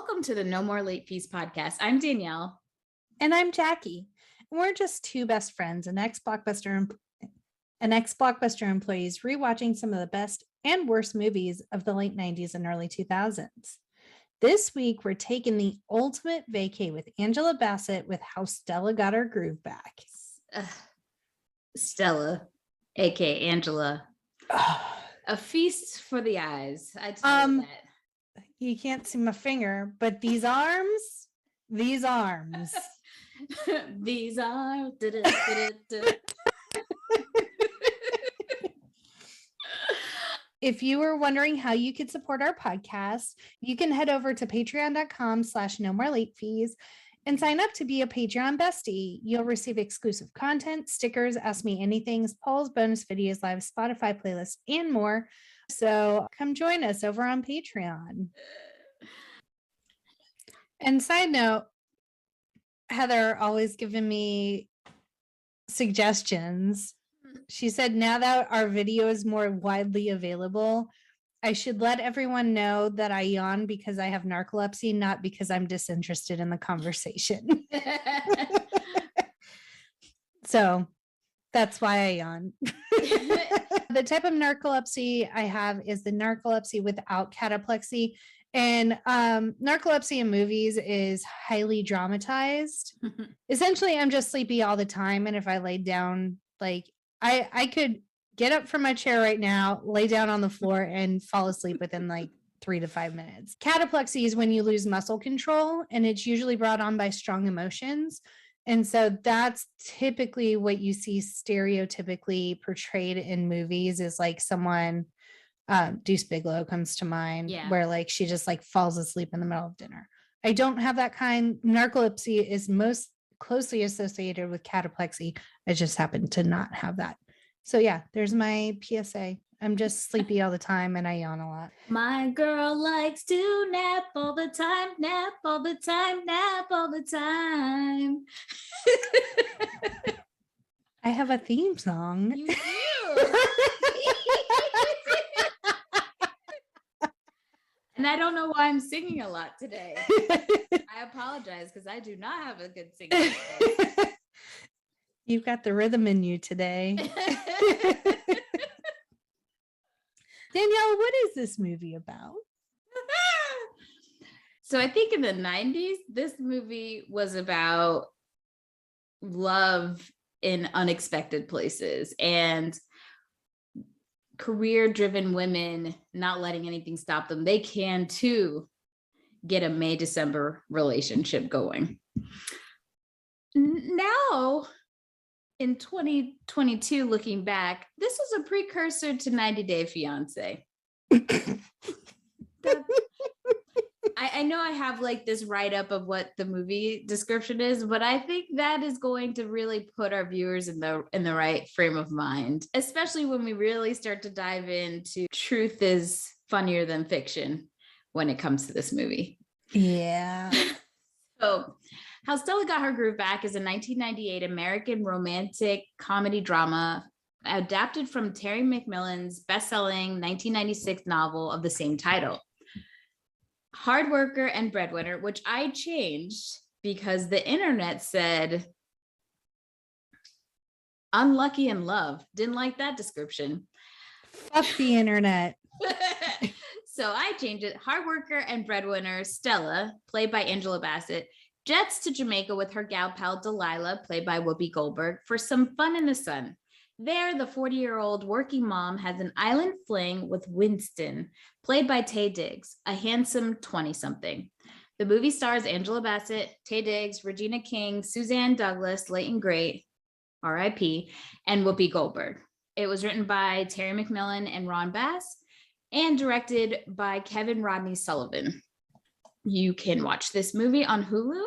Welcome to the No More Late Fees podcast. I'm Danielle. And I'm Jackie. We're just two best friends and ex-Blockbuster employees rewatching some of the best and worst movies of the late 90s and early 2000s. This week, we're taking the ultimate vacay with Angela Bassett with How Stella Got Her Groove Back. Stella, aka Angela. A feast for the eyes. I tell you that. You can't see my finger, but these arms. These arms. If you were wondering how you could support our podcast, you can head over to patreon.com/nomorelateFees and sign up to be a Patreon bestie. You'll receive exclusive content, stickers, Ask Me Anything, polls, bonus videos, live Spotify playlists, and more. So come join us over on Patreon. And side note, Heather always giving me suggestions. She said, now that our video is more widely available, I should let everyone know that I yawn because I have narcolepsy, not because I'm disinterested in the conversation. So that's why I yawn. The type of narcolepsy I have is the narcolepsy without cataplexy. And narcolepsy in movies is highly dramatized. Essentially, I'm just sleepy all the time. And if I lay down, like I could get up from my chair right now, lay down on the floor and fall asleep within like 3 to 5 minutes. Cataplexy is when you lose muscle control, and it's usually brought on by strong emotions. And so that's typically what you see stereotypically portrayed in movies is like someone, Deuce Bigalow comes to mind, where like she just like falls asleep in the middle of dinner. I don't have that kind. Narcolepsy is most closely associated with cataplexy. I just happen to not have that. So yeah, there's my PSA. I'm just sleepy all the time and I yawn a lot. My girl likes to nap all the time, nap all the time, nap all the time. I have a theme song. You do. And I don't know why I'm singing a lot today. I apologize because I do not have a good singing voice. You've got the rhythm in you today. Danielle, what is this movie about? So I think in the 90s, this movie was about love in unexpected places and career-driven women not letting anything stop them. They can too get a May-December relationship going. Now, in 2022, looking back, this was a precursor to 90 Day Fiance. I know I have like this write-up of what the movie description is, but I think that is going to really put our viewers in the right frame of mind, especially when we really start to dive into truth is funnier than fiction when it comes to this movie. Yeah. So How Stella Got Her Groove Back is a 1998 American romantic comedy drama adapted from Terry McMillan's best-selling 1996 novel of the same title. Hard worker and breadwinner, which I changed because the internet said unlucky in love. Didn't like that description. Fuck the internet. So I changed it. Hard worker and breadwinner Stella, played by Angela Bassett, jets to Jamaica with her gal pal Delilah, played by Whoopi Goldberg, for some fun in the sun. There, the 40-year-old working mom has an island fling with Winston, played by Taye Diggs, a handsome 20-something. The movie stars Angela Bassett, Taye Diggs, Regina King, Suzanne Douglas, Leighton Great, R.I.P., and Whoopi Goldberg. It was written by Terry McMillan and Ron Bass, and directed by Kevin Rodney Sullivan. You can watch this movie on Hulu.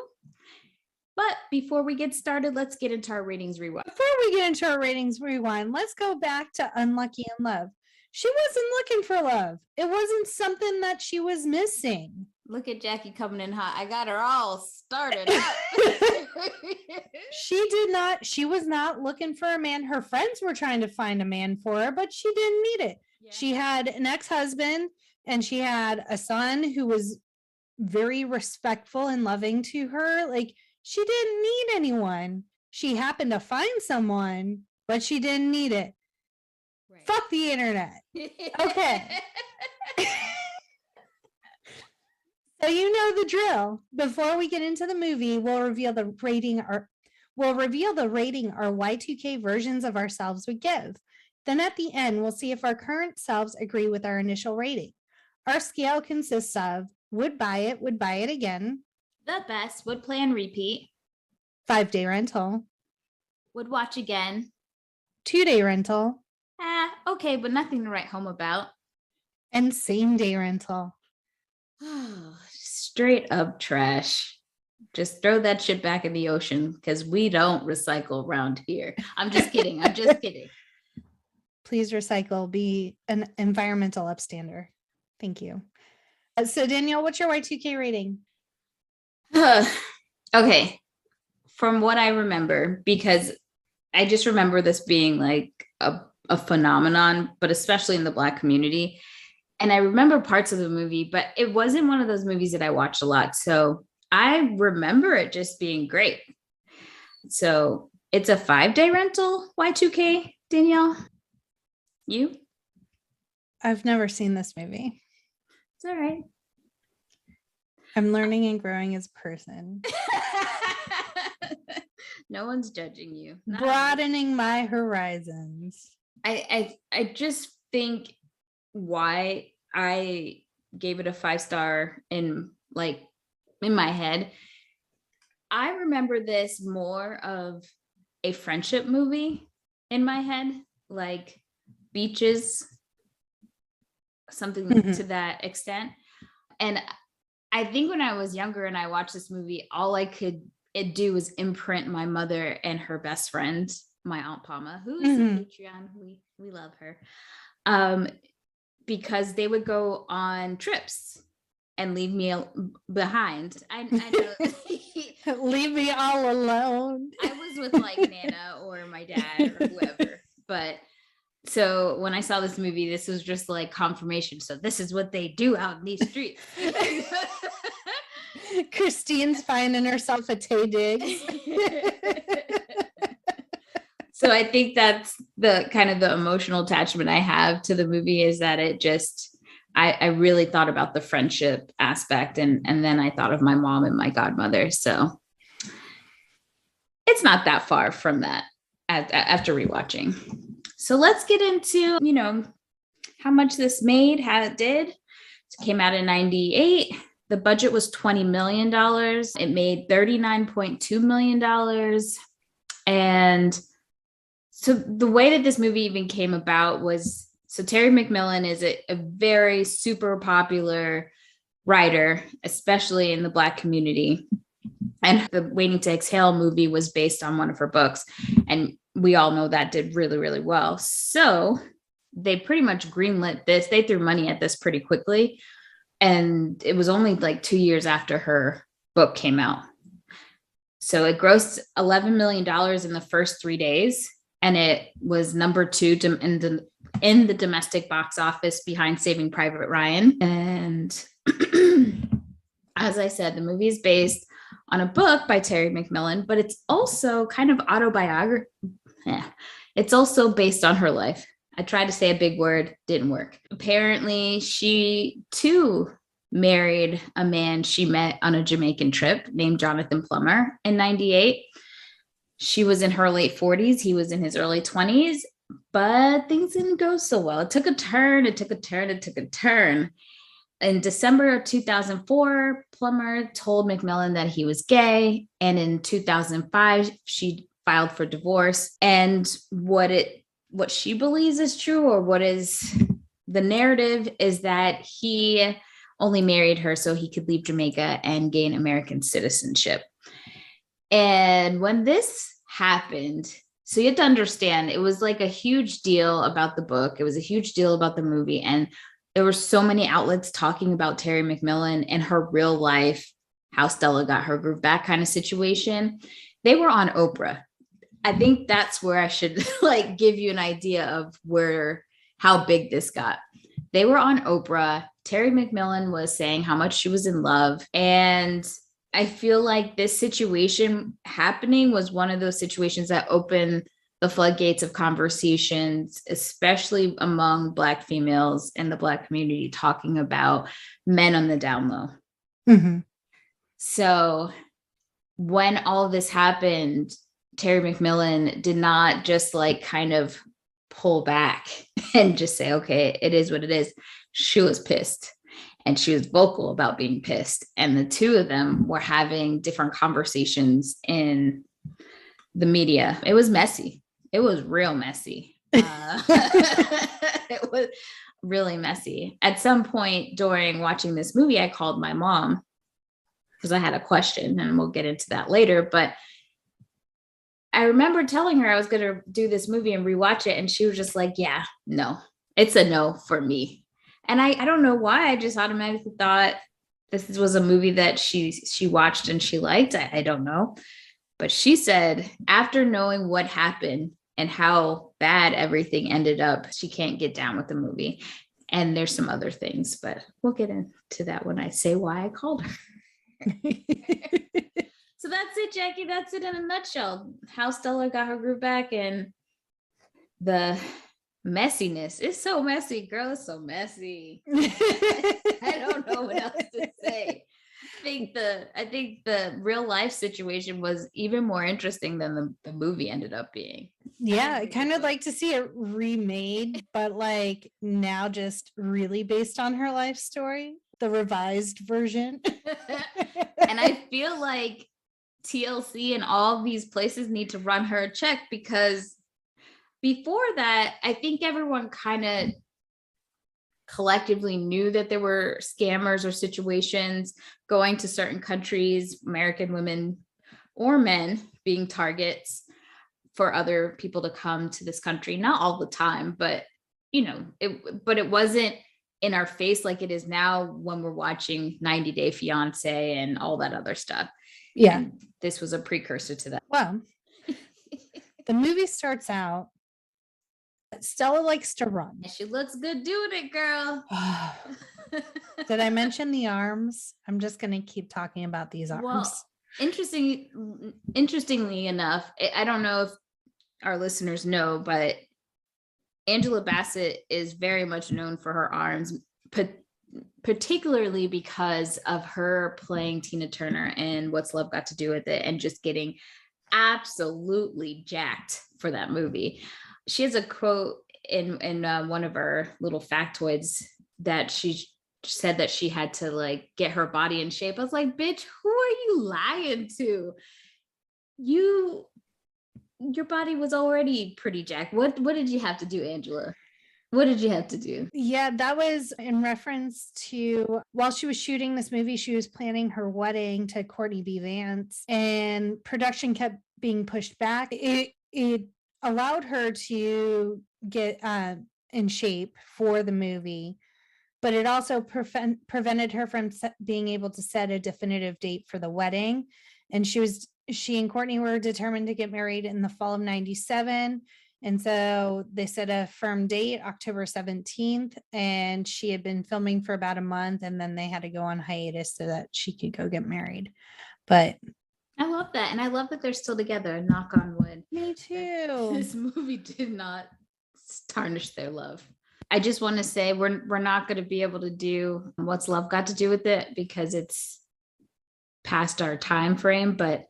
But before we get started, let's get into our ratings rewind. Before we get into our ratings rewind, let's go back to Unlucky in Love. She wasn't looking for love. It wasn't something that she was missing. Look at Jackie coming in hot. I got her all started up. She was not looking for a man. Her friends were trying to find a man for her, but she didn't need it. Yeah. She had an ex-husband and she had a son who was very respectful and loving to her. Like, she didn't need anyone. She happened to find someone, but she didn't need it. Right. Fuck the internet. Okay. So you know the drill. Before we get into the movie, we'll reveal the rating our Y2K versions of ourselves would give. Then at the end, we'll see if our current selves agree with our initial rating. Our scale consists of would buy it again. The best, would play and repeat. 5-day rental. Would watch again. 2-day rental. Okay, but nothing to write home about. And same-day rental. Straight up trash. Just throw that shit back in the ocean because we don't recycle around here. I'm just kidding. Please recycle. Be an environmental upstander. Thank you. So Danielle, what's your Y2K rating? Okay. From what I remember, because I just remember this being like a phenomenon, but especially in the Black community. And I remember parts of the movie, but it wasn't one of those movies that I watched a lot. So I remember it just being great. So it's a 5-day rental, Y2K, Danielle? You? I've never seen this movie. It's all right. I'm learning and growing as a person. No one's judging you. Broadening my horizons. I just think why I gave it a 5-star in my head. I remember this more of a friendship movie in my head, like Beaches, something to that extent. And I think when I was younger and I watched this movie, all I could do was imprint my mother and her best friend, my Aunt Palma, who is a Patreon. We love her. Because they would go on trips and leave me behind. I know. Leave me all alone. I was with like Nana or my dad or whoever. But so when I saw this movie, this was just like confirmation. So this is what they do out in these streets. Christine's finding herself a Taye Diggs. So I think that's the kind of the emotional attachment I have to the movie, is that it just, I really thought about the friendship aspect, and then I thought of my mom and my godmother. So it's not that far from that after rewatching. So let's get into, how much this made, how it did. It came out in 98. The budget was $20 million. It made $39.2 million. And so the way that this movie even came about was, so Terry McMillan is a very super popular writer, especially in the Black community. And the Waiting to Exhale movie was based on one of her books. And we all know that did really, really well. So they pretty much greenlit this. They threw money at this pretty quickly. And it was only like 2 years after her book came out. So it grossed $11 million in the first 3 days. And it was number 2 in the domestic box office behind Saving Private Ryan. And as I said, the movie is based on a book by Terry McMillan, but it's also kind of autobiography. It's also based on her life. I tried to say a big word, didn't work. Apparently, she too married a man she met on a Jamaican trip named Jonathan Plummer in 98. She was in her late 40s. He was in his early 20s, but things didn't go so well. It took a turn. In December of 2004, Plummer told McMillan that he was gay. And in 2005, she filed for divorce. And what she believes is true, or what is the narrative, is that he only married her so he could leave Jamaica and gain American citizenship. And when this happened, so you have to understand, it was like a huge deal about the book. It was a huge deal about the movie. And there were so many outlets talking about Terry McMillan and her real life, how Stella got her groove back kind of situation. They were on Oprah. I think that's where I should give you an idea of how big this got. They were on Oprah Terry McMillan was saying how much she was in love. And I feel like this situation happening was one of those situations that opened the floodgates of conversations, especially among Black females in the Black community, talking about men on the down low. Mm-hmm. So when all this happened, Terry McMillan did not just like kind of pull back and just say, okay, it is what it is. She was pissed and she was vocal about being pissed. And the two of them were having different conversations in the media. It was messy. It was real messy. It was really messy. At some point during watching this movie, I called my mom because I had a question, and we'll get into that later. But I remember telling her I was going to do this movie and rewatch it. And she was just like, yeah, no, it's a no for me. And I don't know why. I just automatically thought this was a movie that she watched and she liked. I don't know. But she said after knowing what happened and how bad everything ended up, she can't get down with the movie. And there's some other things, but we'll get into that when I say why I called her. So that's it, Jackie. That's it in a nutshell. How Stella got her groove back and the messiness. It's so messy, girl. It's so messy. I don't know what else to say. I think the real life situation was even more interesting than the movie ended up being. Yeah, I kind of like to see it remade, but like now just really based on her life story, the revised version. And I feel like TLC and all these places need to run her a check, because before that, I think everyone kind of collectively knew that there were scammers or situations going to certain countries, American women or men being targets for other people to come to this country. Not all the time, but it wasn't in our face like it is now when we're watching 90 Day Fiance and all that other stuff. Yeah. And this was a precursor to that. Well, the movie starts out, Stella likes to run. She looks good doing it, girl. Did I mention the arms? I'm just going to keep talking about these arms. Well, interestingly enough, I don't know if our listeners know, but Angela Bassett is very much known for her arms, particularly because of her playing Tina Turner in What's Love Got to Do with It and just getting absolutely jacked for that movie. She has a quote in one of her little factoids that she said that she had to like get her body in shape. I was like, bitch, who are you lying to? Your body was already pretty jacked. What did you have to do, Angela? What did you have to do? Yeah, that was in reference to while she was shooting this movie, she was planning her wedding to Courtney B. Vance, and production kept being pushed back. It allowed her to get in shape for the movie, but it also prevented her from being able to set a definitive date for the wedding. And she and Courtney were determined to get married in the fall of 97. And so they set a firm date, October 17th, and she had been filming for about a month, and then they had to go on hiatus so that she could go get married. But I love that. And I love that they're still together, knock on wood. Me too. This movie did not tarnish their love. I just want to say we're not going to be able to do What's Love Got to Do with It because it's past our time frame, but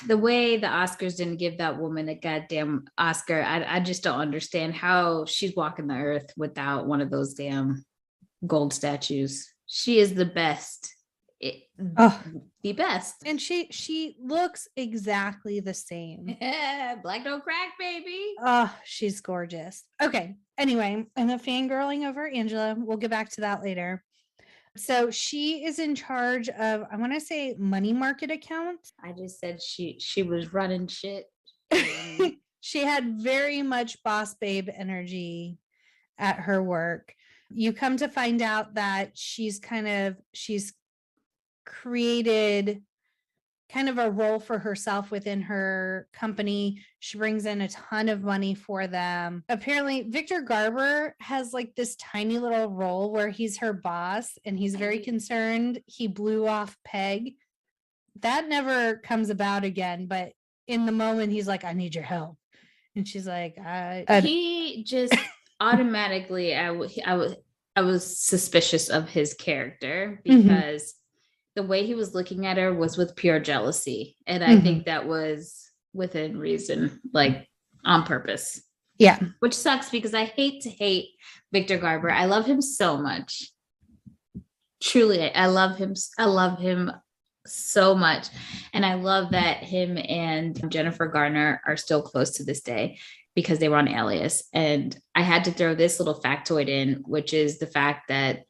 the way the Oscars didn't give that woman a goddamn Oscar, I just don't understand how she's walking the earth without one of those damn gold statues. She is the best. The best. And she looks exactly the same. Black don't crack, baby. Oh, she's gorgeous. Okay. Anyway, I'm a fangirling over Angela. We'll get back to that later. So she is in charge of, I want to say, money market accounts. I just said she was running shit. She had very much boss babe energy at her work. You come to find out that she's created kind of a role for herself within her company. She brings in a ton of money for them. Apparently, Victor Garber has like this tiny little role where he's her boss and he's very concerned. He blew off Peg. That never comes about again, but in the moment, he's like, I need your help. And she's like, he just automatically, I was suspicious of his character because the way he was looking at her was with pure jealousy. And I think that was within reason, like on purpose. Yeah. Which sucks because I hate Victor Garber. I love him so much. Truly, I love him. I love him so much. And I love that him and Jennifer Garner are still close to this day because they were on Alias. And I had to throw this little factoid in, which is the fact that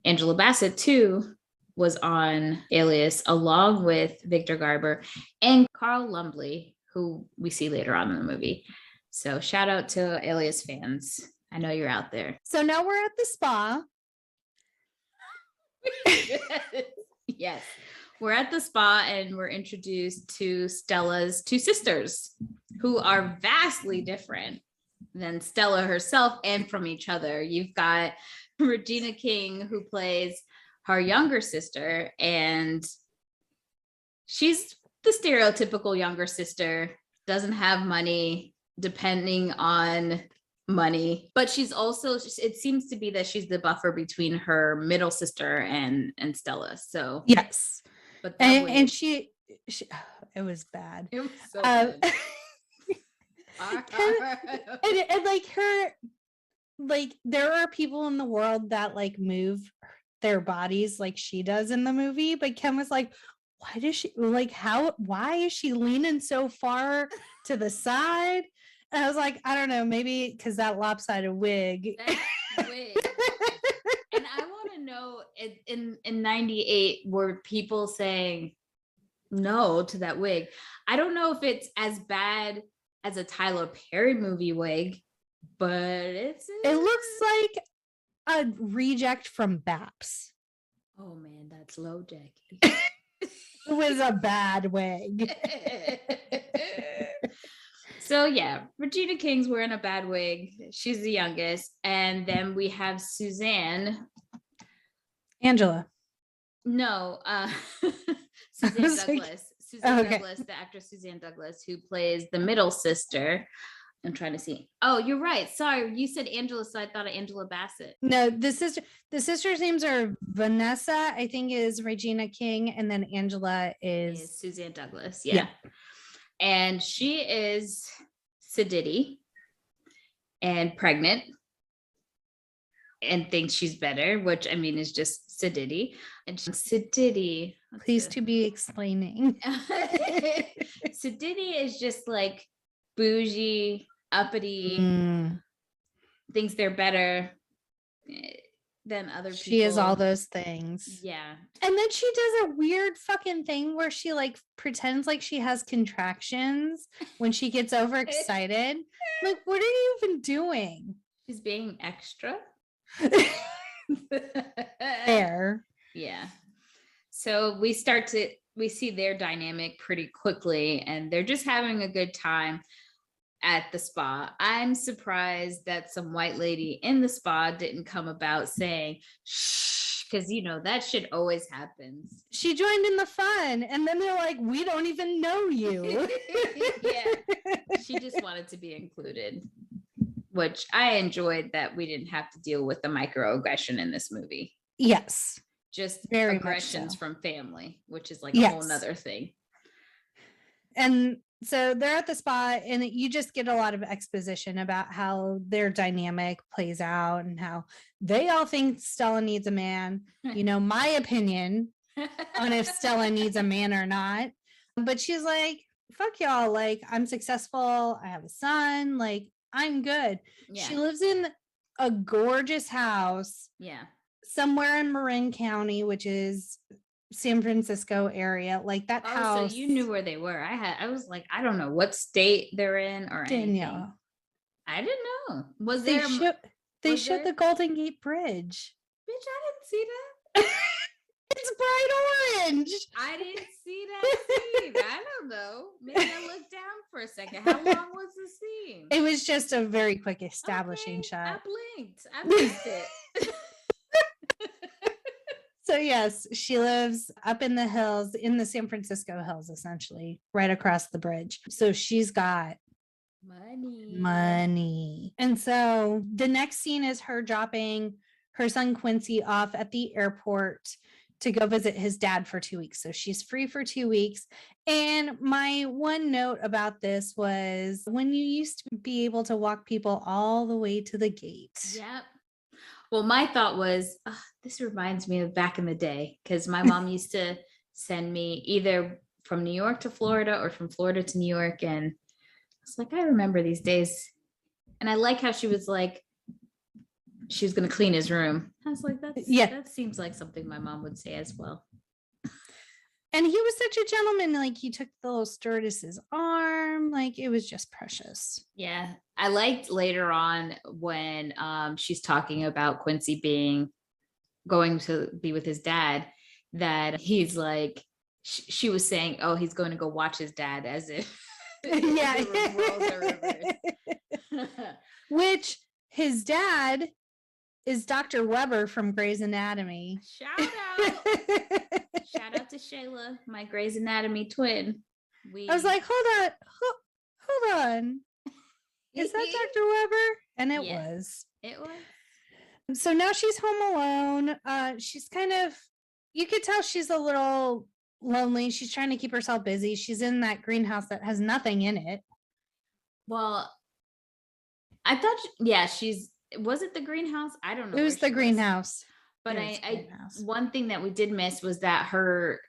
Angela Bassett too was on Alias along with Victor Garber and Carl Lumbly, who we see later on in the movie. So shout out to Alias fans. I know you're out there. So now we're at the spa. Yes. We're at the spa and we're introduced to Stella's two sisters who are vastly different than Stella herself and from each other. You've got Regina King, who plays her younger sister, and she's the stereotypical younger sister, doesn't have money, depending on money, but she's also, it seems to be that she's the buffer between her middle sister and Stella. So yes, but and she it was bad. It was so bad. and like her, like there are people in the world that like move their bodies like she does in the movie, but Ken was like, why does she like why is she leaning so far to the side? And I was like, I don't know, maybe because that lopsided wig. That wig. And I want to know, in 98, were people saying no to that wig? I don't know if it's as bad as a Tyler Perry movie wig, but it looks like a reject from Baps. Oh man, that's low, Jackie. It was a bad wig. So yeah, Regina King's wearing a bad wig. She's the youngest. And then we have Suzanne. Angela. No, Suzanne Douglas. Douglas, the actress Suzanne Douglas, who plays the middle sister. I'm trying to see. Oh, you're right. Sorry, you said Angela, so I thought of Angela Bassett. No, the sisters' names are Vanessa, I think, is Regina King, and then Angela is Suzanne Douglas. Yeah. And she is sedity and pregnant and thinks she's better, which I mean is just sedity. And sedity. Please to be explaining. Sedity is just like bougie, uppity, thinks they're better than other people. She is all those things. Yeah. And then she does a weird fucking thing where she like pretends like she has contractions when she gets overexcited. Like, what are you even doing? She's being extra. Fair. Yeah. So we see their dynamic pretty quickly, and they're just having a good time at the spa. I'm surprised that some white lady in the spa didn't come about saying shh, because you know that shit always happens. She joined in the fun, and then they're like, we don't even know you. Yeah, she just wanted to be included, which I enjoyed, that we didn't have to deal with the microaggression in this movie. Yes, just very aggressions so. From family, which is like a whole nother thing. And so they're at the spa, and you just get a lot of exposition about how their dynamic plays out and how they all think Stella needs a man. You know, my opinion on if Stella needs a man or not. But she's like, fuck y'all. Like, I'm successful. I have a son. Like, I'm good. Yeah. She lives in a gorgeous house. Yeah. Somewhere in Marin County, which is San Francisco area, like that house. So you knew where they were. I was like, I don't know what state they're in or Danielle. Anything. I didn't know. Was they there? They showed the Golden Gate Bridge. Bitch, I didn't see that. It's bright orange. I didn't see that scene. though. Maybe I looked down for a second. How long was the scene? It was just a very quick establishing shot. I blinked. I missed it. So yes, she lives up in the hills, in the San Francisco hills, essentially, right across the bridge. So she's got money. And so the next scene is her dropping her son Quincy off at the airport to go visit his dad for 2 weeks. So she's free for 2 weeks. And my one note about this was when you used to be able to walk people all the way to the gate. Yep. Well, my thought was, this reminds me of back in the day, because my mom used to send me either from New York to Florida or from Florida to New York. And I was like, I remember these days. And I like how she was like, she was going to clean his room. I was like, that seems like something my mom would say as well. And he was such a gentleman. Like, he took the little stewardess's arm. Like, it was just precious. Yeah. I liked later on when she's talking about Quincy going to be with his dad, that he's like, she was saying, oh, he's going to go watch his dad, as if yeah. Which his dad is Dr. Weber from Grey's Anatomy. Shout out to Shayla, my Grey's Anatomy twin. I was like, hold on. Is that Dr. Weber? And it was. It was. So now she's home alone. She's kind of, you could tell she's a little lonely. She's trying to keep herself busy. She's in that greenhouse that has nothing in it. Well, I thought, was it the greenhouse? I don't know. It was the greenhouse. But one thing that we did miss was that her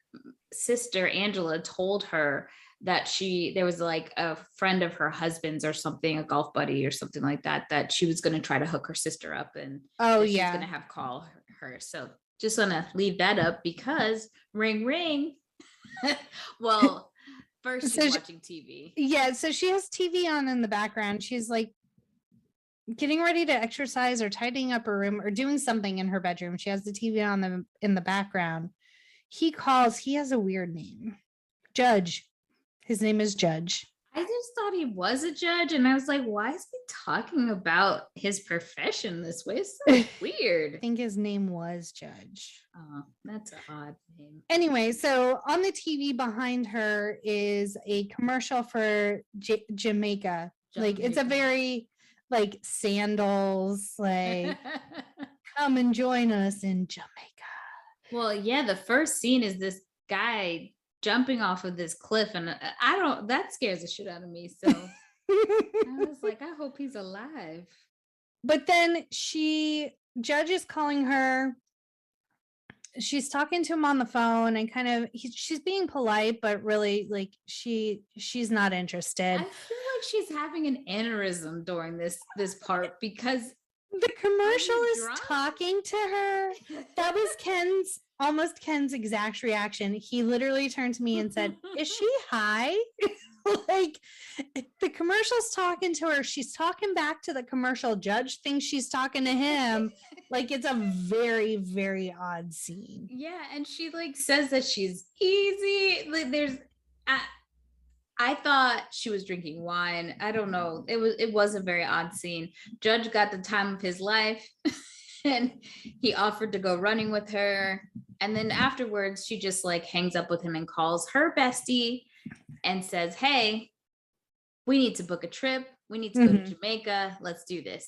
sister Angela told her that there was like a friend of her husband's or something, a golf buddy or something like that she was going to try to hook her sister up, and she's going to have call her. So just want to leave that up because ring ring. Well, first she's watching TV. Yeah, so she has TV on in the background. She's like getting ready to exercise or tidying up her room or doing something in her bedroom. She has the TV on in the background. He has a weird name. Judge. His name is Judge. I just thought he was a judge, and I was like, why is he talking about his profession this way? It's so weird. I think his name was Judge. Oh, that's an odd name. Anyway, so on the TV behind her is a commercial for Jamaica. Like, it's a very like sandals, like come and join us in Jamaica. Well, yeah, the first scene is this guy jumping off of this cliff, and that scares the shit out of me. So I was like, I hope he's alive. But then Judge is calling her. She's talking to him on the phone, and kind of she's being polite, but really like she's not interested. I feel like she's having an aneurysm during this part, because the commercial is talking to her. That was almost Ken's exact reaction. He literally turned to me and said, is she high? Like, the commercial's talking to her. She's talking back to the commercial. Judge thinks she's talking to him. Like, it's a very, very odd scene. Yeah. And she like says that she's easy. Like, I thought she was drinking wine. I don't know. It was a very odd scene. Judge got the time of his life and he offered to go running with her. And then afterwards, she just like hangs up with him and calls her bestie and says, hey, we need to book a trip. We need to go to Jamaica. Let's do this.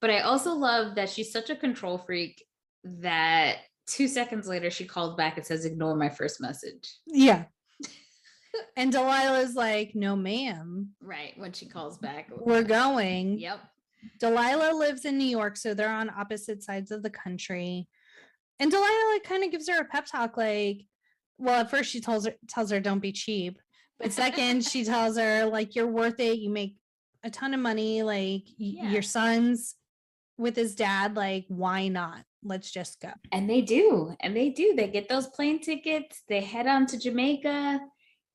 But I also love that she's such a control freak that 2 seconds later, she calls back and says, ignore my first message. Yeah. And Delilah's like, no, ma'am. Right. When she calls back. We're going. Yep. Delilah lives in New York, so they're on opposite sides of the country. And Delilah kind of gives her a pep talk, like, well, at first she tells her don't be cheap. But second, she tells her, like, you're worth it. You make a ton of money. Like, your son's with his dad. Like, why not? Let's just go. And they do. They get those plane tickets. They head on to Jamaica.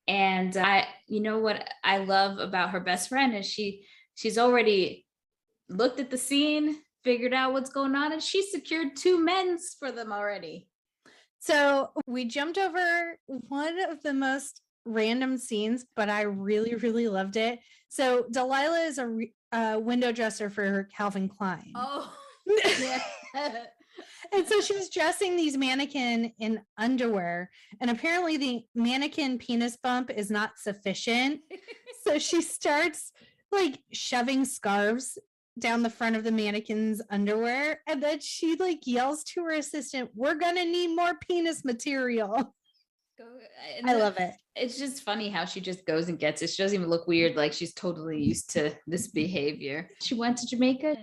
And you know what I love about her best friend is she's already looked at the scene, figured out what's going on, and she secured 2 men's for them already. So we jumped over one of the most random scenes, but I really, really loved it. So Delilah is a window dresser for Calvin Klein. Oh, yeah. And so she's dressing these mannequin in underwear, and apparently the mannequin penis bump is not sufficient. So she starts like shoving scarves down the front of the mannequin's underwear, and then she like yells to her assistant, "We're gonna need more penis material." I love it. It's just funny how she just goes and gets it. She doesn't even look weird, like she's totally used to this behavior. She went to Jamaica.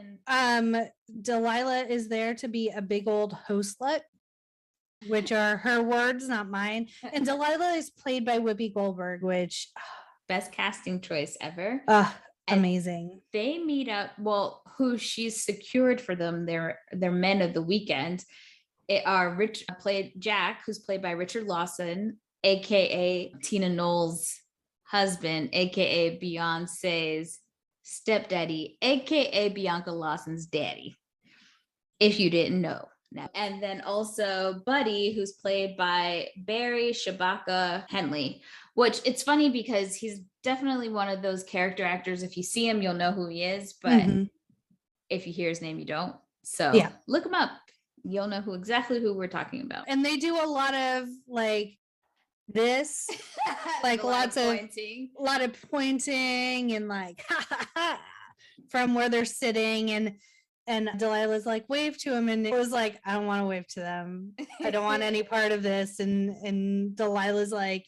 Delilah is there to be a big old hoe slut, which are her words, not mine. And Delilah is played by Whoopi Goldberg, which best casting choice ever. Amazing. They meet up. Well, who she's secured for them, their men of the weekend. Jack, who's played by Richard Lawson, aka Tina Knowles' husband, aka Beyonce's stepdaddy, aka Bianca Lawson's daddy, if you didn't know. Now, and then also Buddy, who's played by Barry Shabaka Henley, which it's funny because he's definitely one of those character actors. If you see him, you'll know who he is, but if you hear his name, you don't. So yeah, look him up. You'll know exactly who we're talking about. And they do a lot of like this, like a lot of pointing and like from where they're sitting, and Delilah's like, wave to him, and it was like, I don't want to wave to them. I don't want any part of this. And Delilah's like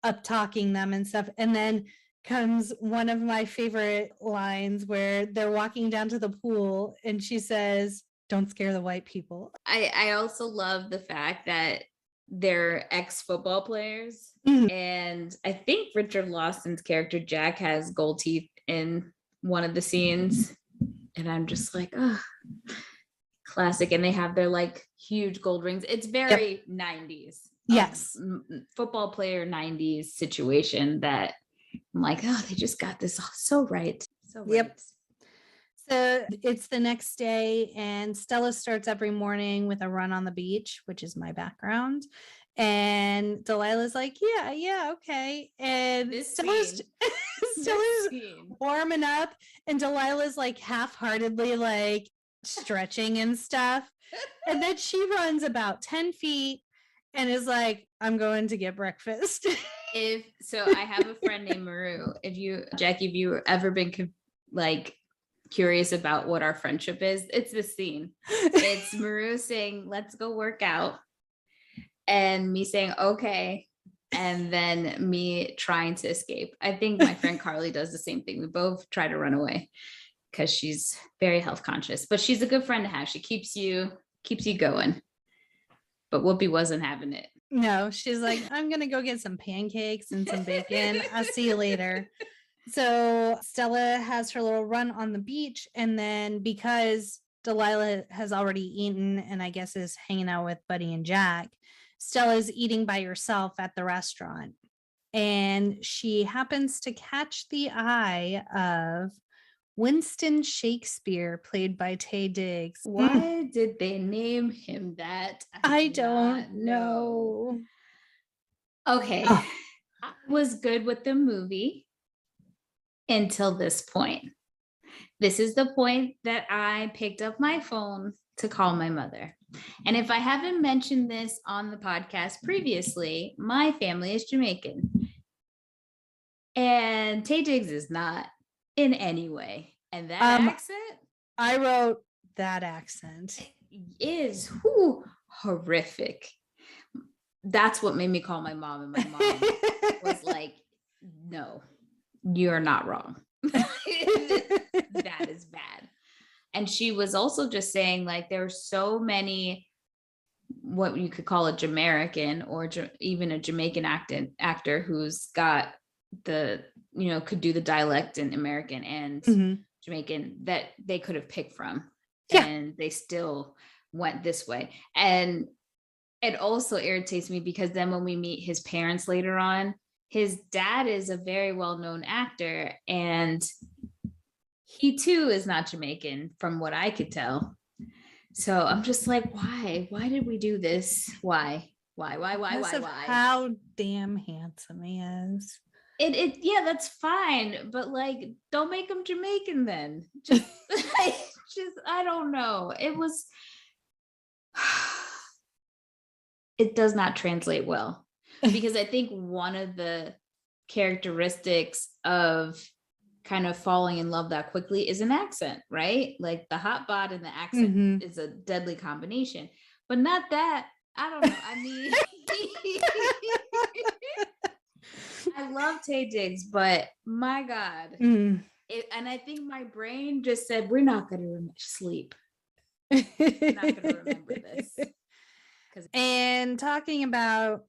up talking them and stuff. And then comes one of my favorite lines where they're walking down to the pool and she says, "Don't scare the white people." I also love the fact that they're ex-football players. And I think Richard Lawson's character, Jack, has gold teeth in one of the scenes. And I'm just like, oh, classic. And they have their like huge gold rings. It's very 90s. Yes. Football player 90s situation that I'm like, oh, they just got this so right. So right. Yep. So it's the next day, and Stella starts every morning with a run on the beach, which is my background. And Delilah's like, yeah, okay. And Stella's warming up, and Delilah's like half-heartedly like stretching and stuff. And then she runs about 10 feet and is like, I'm going to get breakfast. I have a friend named Maru. Jackie, if you've ever been like curious about what our friendship is, it's this scene. It's Maru saying, let's go work out, and me saying okay, and then me trying to escape. I think my friend Carly does the same thing. We both try to run away because she's very health conscious, but she's a good friend to have. She keeps you going. But Whoopi wasn't having it. No, she's like, I'm gonna go get some pancakes and some bacon. I'll see you later. So Stella has her little run on the beach, and then because Delilah has already eaten and I guess is hanging out with Buddy and Jack, Stella's eating by herself at the restaurant, and she happens to catch the eye of Winston Shakespeare, played by Taye Diggs. Why did they name him that? I don't know. Okay. I was good with the movie until this point. This is the point that I picked up my phone to call my mother. And if I haven't mentioned this on the podcast previously, my family is Jamaican. And Taye Diggs is not in any way. And that accent? I wrote that accent. Is horrific. That's what made me call my mom, and my mom was like, no, you're not wrong. That is bad. And she was also just saying, like, there are so many what you could call a Jamaican or even a Jamaican actor who's got could do the dialect in American and Jamaican that they could have picked from. And they still went this way. And it also irritates me because then when we meet his parents later on, his dad is a very well-known actor, and he too is not Jamaican from what I could tell. So I'm just like, why did we do this? Why? Why? Because of how damn handsome he is. Yeah, that's fine, but like, don't make him Jamaican then. Just, I don't know. It does not translate well, because I think one of the characteristics of kind of falling in love that quickly is an accent, right? Like the hot bod and the accent is a deadly combination, but not that. I don't know. I mean, I love Taye Diggs, but my God. And I think my brain just said, we're not going to sleep. We're not going to remember this. And talking about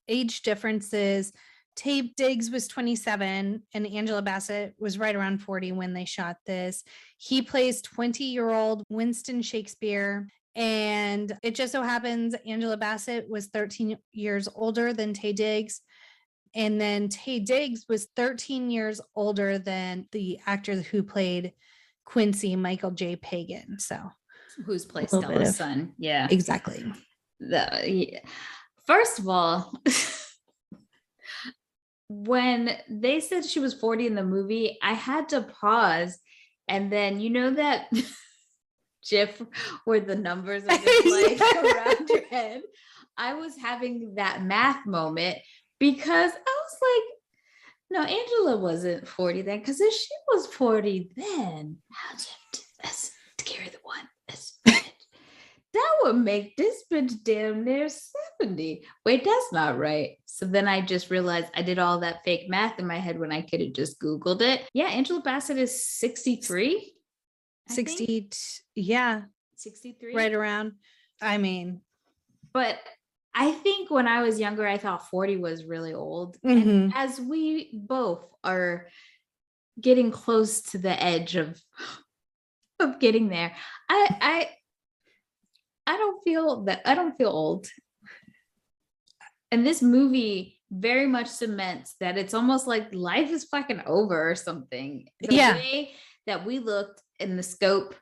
age differences, Taye Diggs was 27 and Angela Bassett was right around 40 when they shot this. He plays 20-year-old Winston Shakespeare. And it just so happens Angela Bassett was 13 years older than Taye Diggs. And then Taye Diggs was 13 years older than the actor who played Quincy, Michael J. Pagan. So, who's played Stella's son. Yeah, exactly. First of all, when they said she was 40 in the movie, I had to pause. And then, you know, that GIF where the numbers are just like around your head. I was having that math moment because I was like, no, Angela wasn't 40 then, because if she was 40 then, how'd you have to carry the one? That would make this bitch damn near 70. Wait, that's not right. So then I just realized I did all that fake math in my head when I could have just Googled it. Yeah, Angela Bassett is 63. 60, yeah. 63. Right around. I mean. But I think when I was younger, I thought 40 was really old. And as we both are getting close to the edge of getting there, I don't feel old. And this movie very much cements that it's almost like life is fucking over or something. The way that we looked in the scope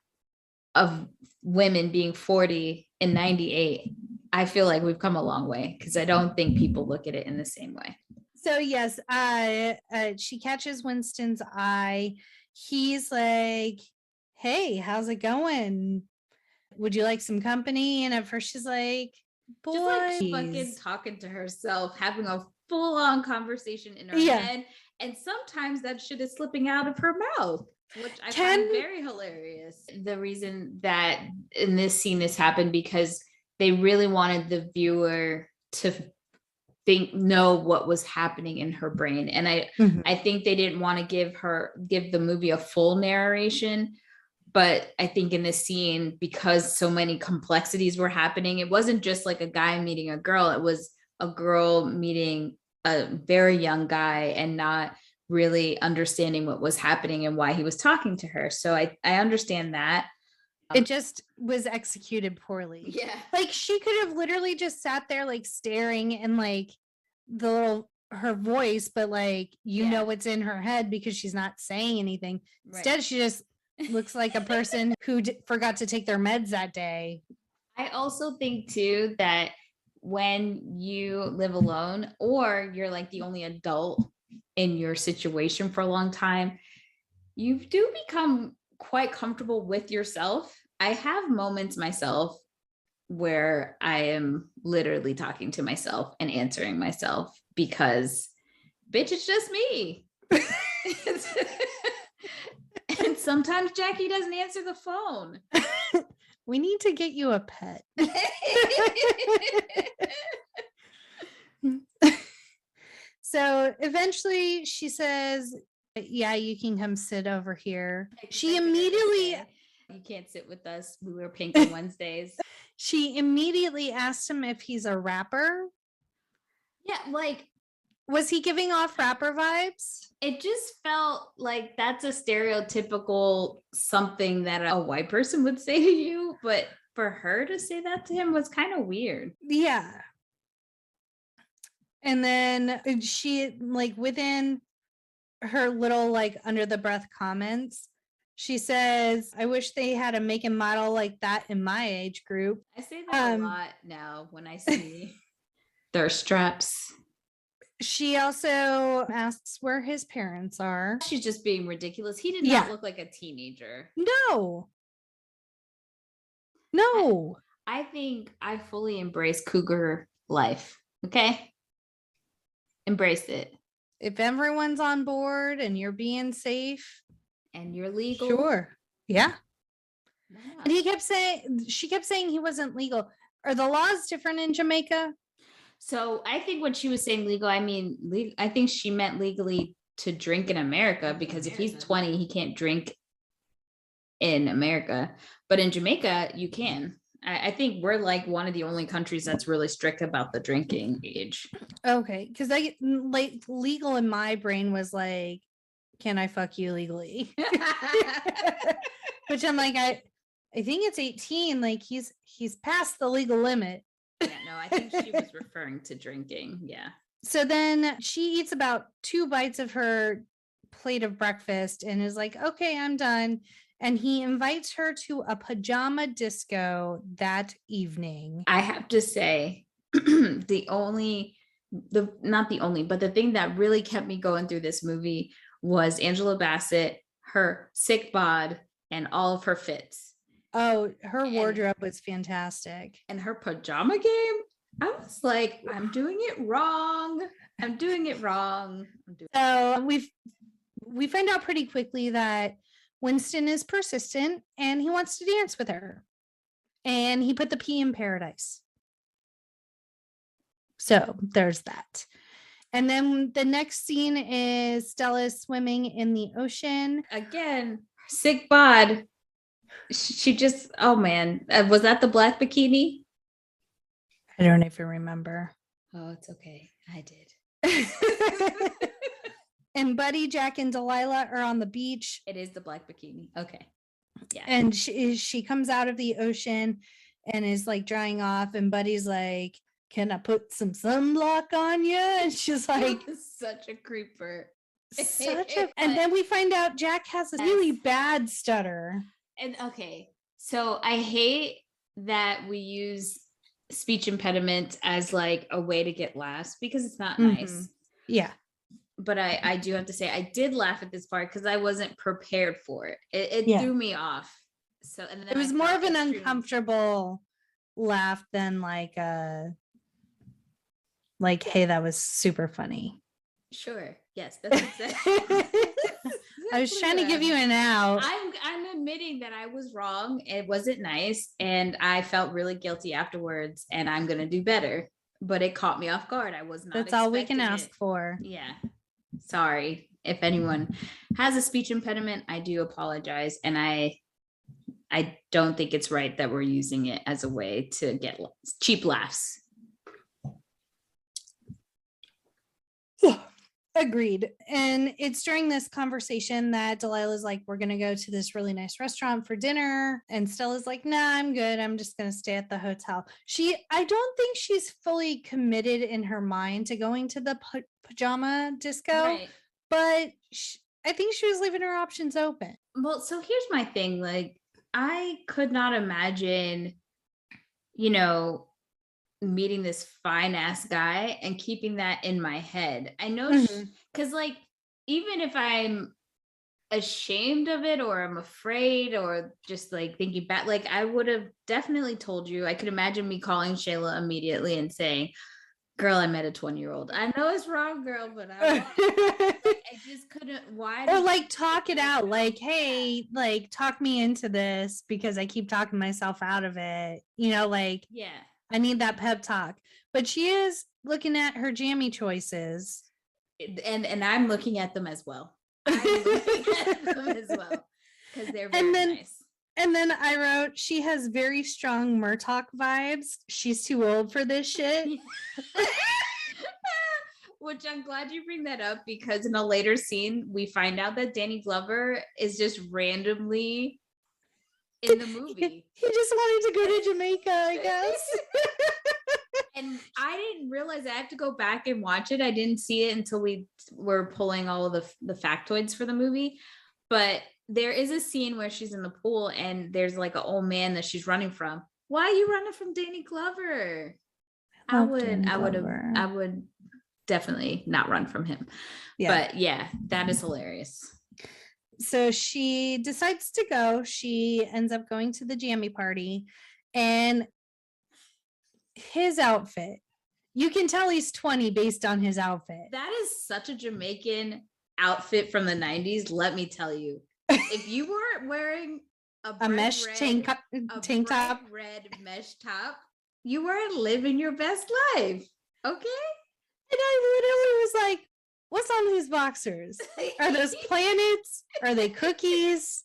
of women being 40 in 98, I feel like we've come a long way, because I don't think people look at it in the same way. So yes, she catches Winston's eye. He's like, hey, how's it going? Would you like some company? And at first she's like, boys. Just like fucking talking to herself, having a full-on conversation in her head. And sometimes that shit is slipping out of her mouth, which I find very hilarious. The reason that in this scene this happened because they really wanted the viewer to know what was happening in her brain. And I think they didn't want to give the movie a full narration. But I think in this scene, because so many complexities were happening, it wasn't just like a guy meeting a girl. It was a girl meeting a very young guy and not really understanding what was happening and why he was talking to her. So I understand that. It just was executed poorly. Yeah. Like she could have literally just sat there like staring and like her voice, but like, you know, what's in her head because she's not saying anything. Right. Instead, she just looks like a person who forgot to take their meds that day. I also think too that when you live alone or you're like the only adult in your situation for a long time, you do become quite comfortable with yourself. I have moments myself where I am literally talking to myself and answering myself because bitch, it's just me. And sometimes Jackie doesn't answer the phone. We need to get you a pet. So eventually she says, yeah, you can come sit over here. She immediately... You can't sit with us. We were pink on Wednesdays. She immediately asked him if he's a rapper. Yeah, like... Was he giving off rapper vibes? It just felt like that's a stereotypical something that a white person would say to you, but for her to say that to him was kind of weird. Yeah. And then she, like, within her little, like, under the breath comments, She says, I wish they had a make and model like that in my age group. I say that a lot now when I see thirst traps. She also asks where his parents are. She's just being ridiculous. He did not look like a teenager. No. I think I fully embrace cougar life. Okay. Embrace it. If everyone's on board and you're being safe. And you're legal. Sure. Yeah. And she kept saying he wasn't legal. Are the laws different in Jamaica? So I think when she was saying legal, I mean, I think she meant legally to drink in America, because if he's 20, he can't drink in America. But in Jamaica, you can. I think we're like one of the only countries that's really strict about the drinking age. Okay. Because like legal in my brain was like, can I fuck you legally? Which I'm like, I think it's 18. Like he's past the legal limit. Yeah, no, I think she was referring to drinking. Yeah. So then she eats about 2 bites of her plate of breakfast and is like, okay, I'm done. And he invites her to a pajama disco that evening. I have to say, not the only, but the thing that really kept me going through this movie was Angela Bassett, her sick bod, and all of her fits. Oh, her wardrobe was fantastic. And her pajama game, I was like, I'm doing it wrong. So we find out pretty quickly that Winston is persistent and he wants to dance with her. And he put the P in paradise. So there's that. And then the next scene is Stella swimming in the ocean. Again, sick bod. She just, oh man. Was that the black bikini? I don't even remember. Oh, it's okay. I did. And Buddy, Jack, and Delilah are on the beach. It is the black bikini. Okay. Yeah. And she comes out of the ocean and is like drying off. And Buddy's like, can I put some sunblock on you? And she's like, such a creeper. And then we find out Jack has a really bad stutter. And okay, so I hate that we use speech impediment as like a way to get laughs, because it's not nice. Yeah. But I do have to say, I did laugh at this part because I wasn't prepared for it. It threw me off. So and then it was more of an uncomfortable laugh than like, hey, that was super funny. Sure. Yes, that's exactly. I was trying to give you an out. I'm admitting that I was wrong. It wasn't nice, and I felt really guilty afterwards, and I'm gonna do better. But it caught me off guard. I was not. That's all we can ask for. Yeah. Sorry if anyone has a speech impediment. I do apologize, and I don't think it's right that we're using it as a way to get cheap laughs. Agreed. And it's during this conversation that Delilah's like, we're going to go to this really nice restaurant for dinner. And Stella's like, nah, I'm good. I'm just going to stay at the hotel. I don't think she's fully committed in her mind to going to the pajama disco, right. But I think she was leaving her options open. Well, so here's my thing. Like, I could not imagine, meeting this fine ass guy and keeping that in my head. I know because like, even if I'm ashamed of it or I'm afraid or just like thinking back, like I would have definitely told you. I could imagine me calling Shayla immediately and saying, girl, I met a 20-year-old. I know it's wrong, girl, but I just couldn't. Why? Or like talk it out, like, hey, like talk me into this because I keep talking myself out of it. Like, yeah. I need that pep talk. But she is looking at her jammy choices. And I'm looking at them as well. Because they're very nice. And then I wrote, she has very strong Murtaugh vibes. She's too old for this shit. Which I'm glad you bring that up, because in a later scene, we find out that Danny Glover is just randomly in the movie. He just wanted to go to Jamaica, I guess. And I didn't realize I have to go back and watch it. I didn't see it until we were pulling all of the factoids for the movie. But there is a scene where she's in the pool and there's like an old man that she's running from. Why are you running from Danny Glover? I would definitely not run from him. Yeah. But yeah, that is hilarious. So she decides to go. She ends up going to the jammy party, and his outfit, you can tell he's 20 based on his outfit. That is such a Jamaican outfit from the 90s. Let me tell you, if you weren't wearing a mesh tank top, red mesh top, you weren't living your best life. Okay. And I literally was like, what's on these boxers? Are those planets? Are they cookies?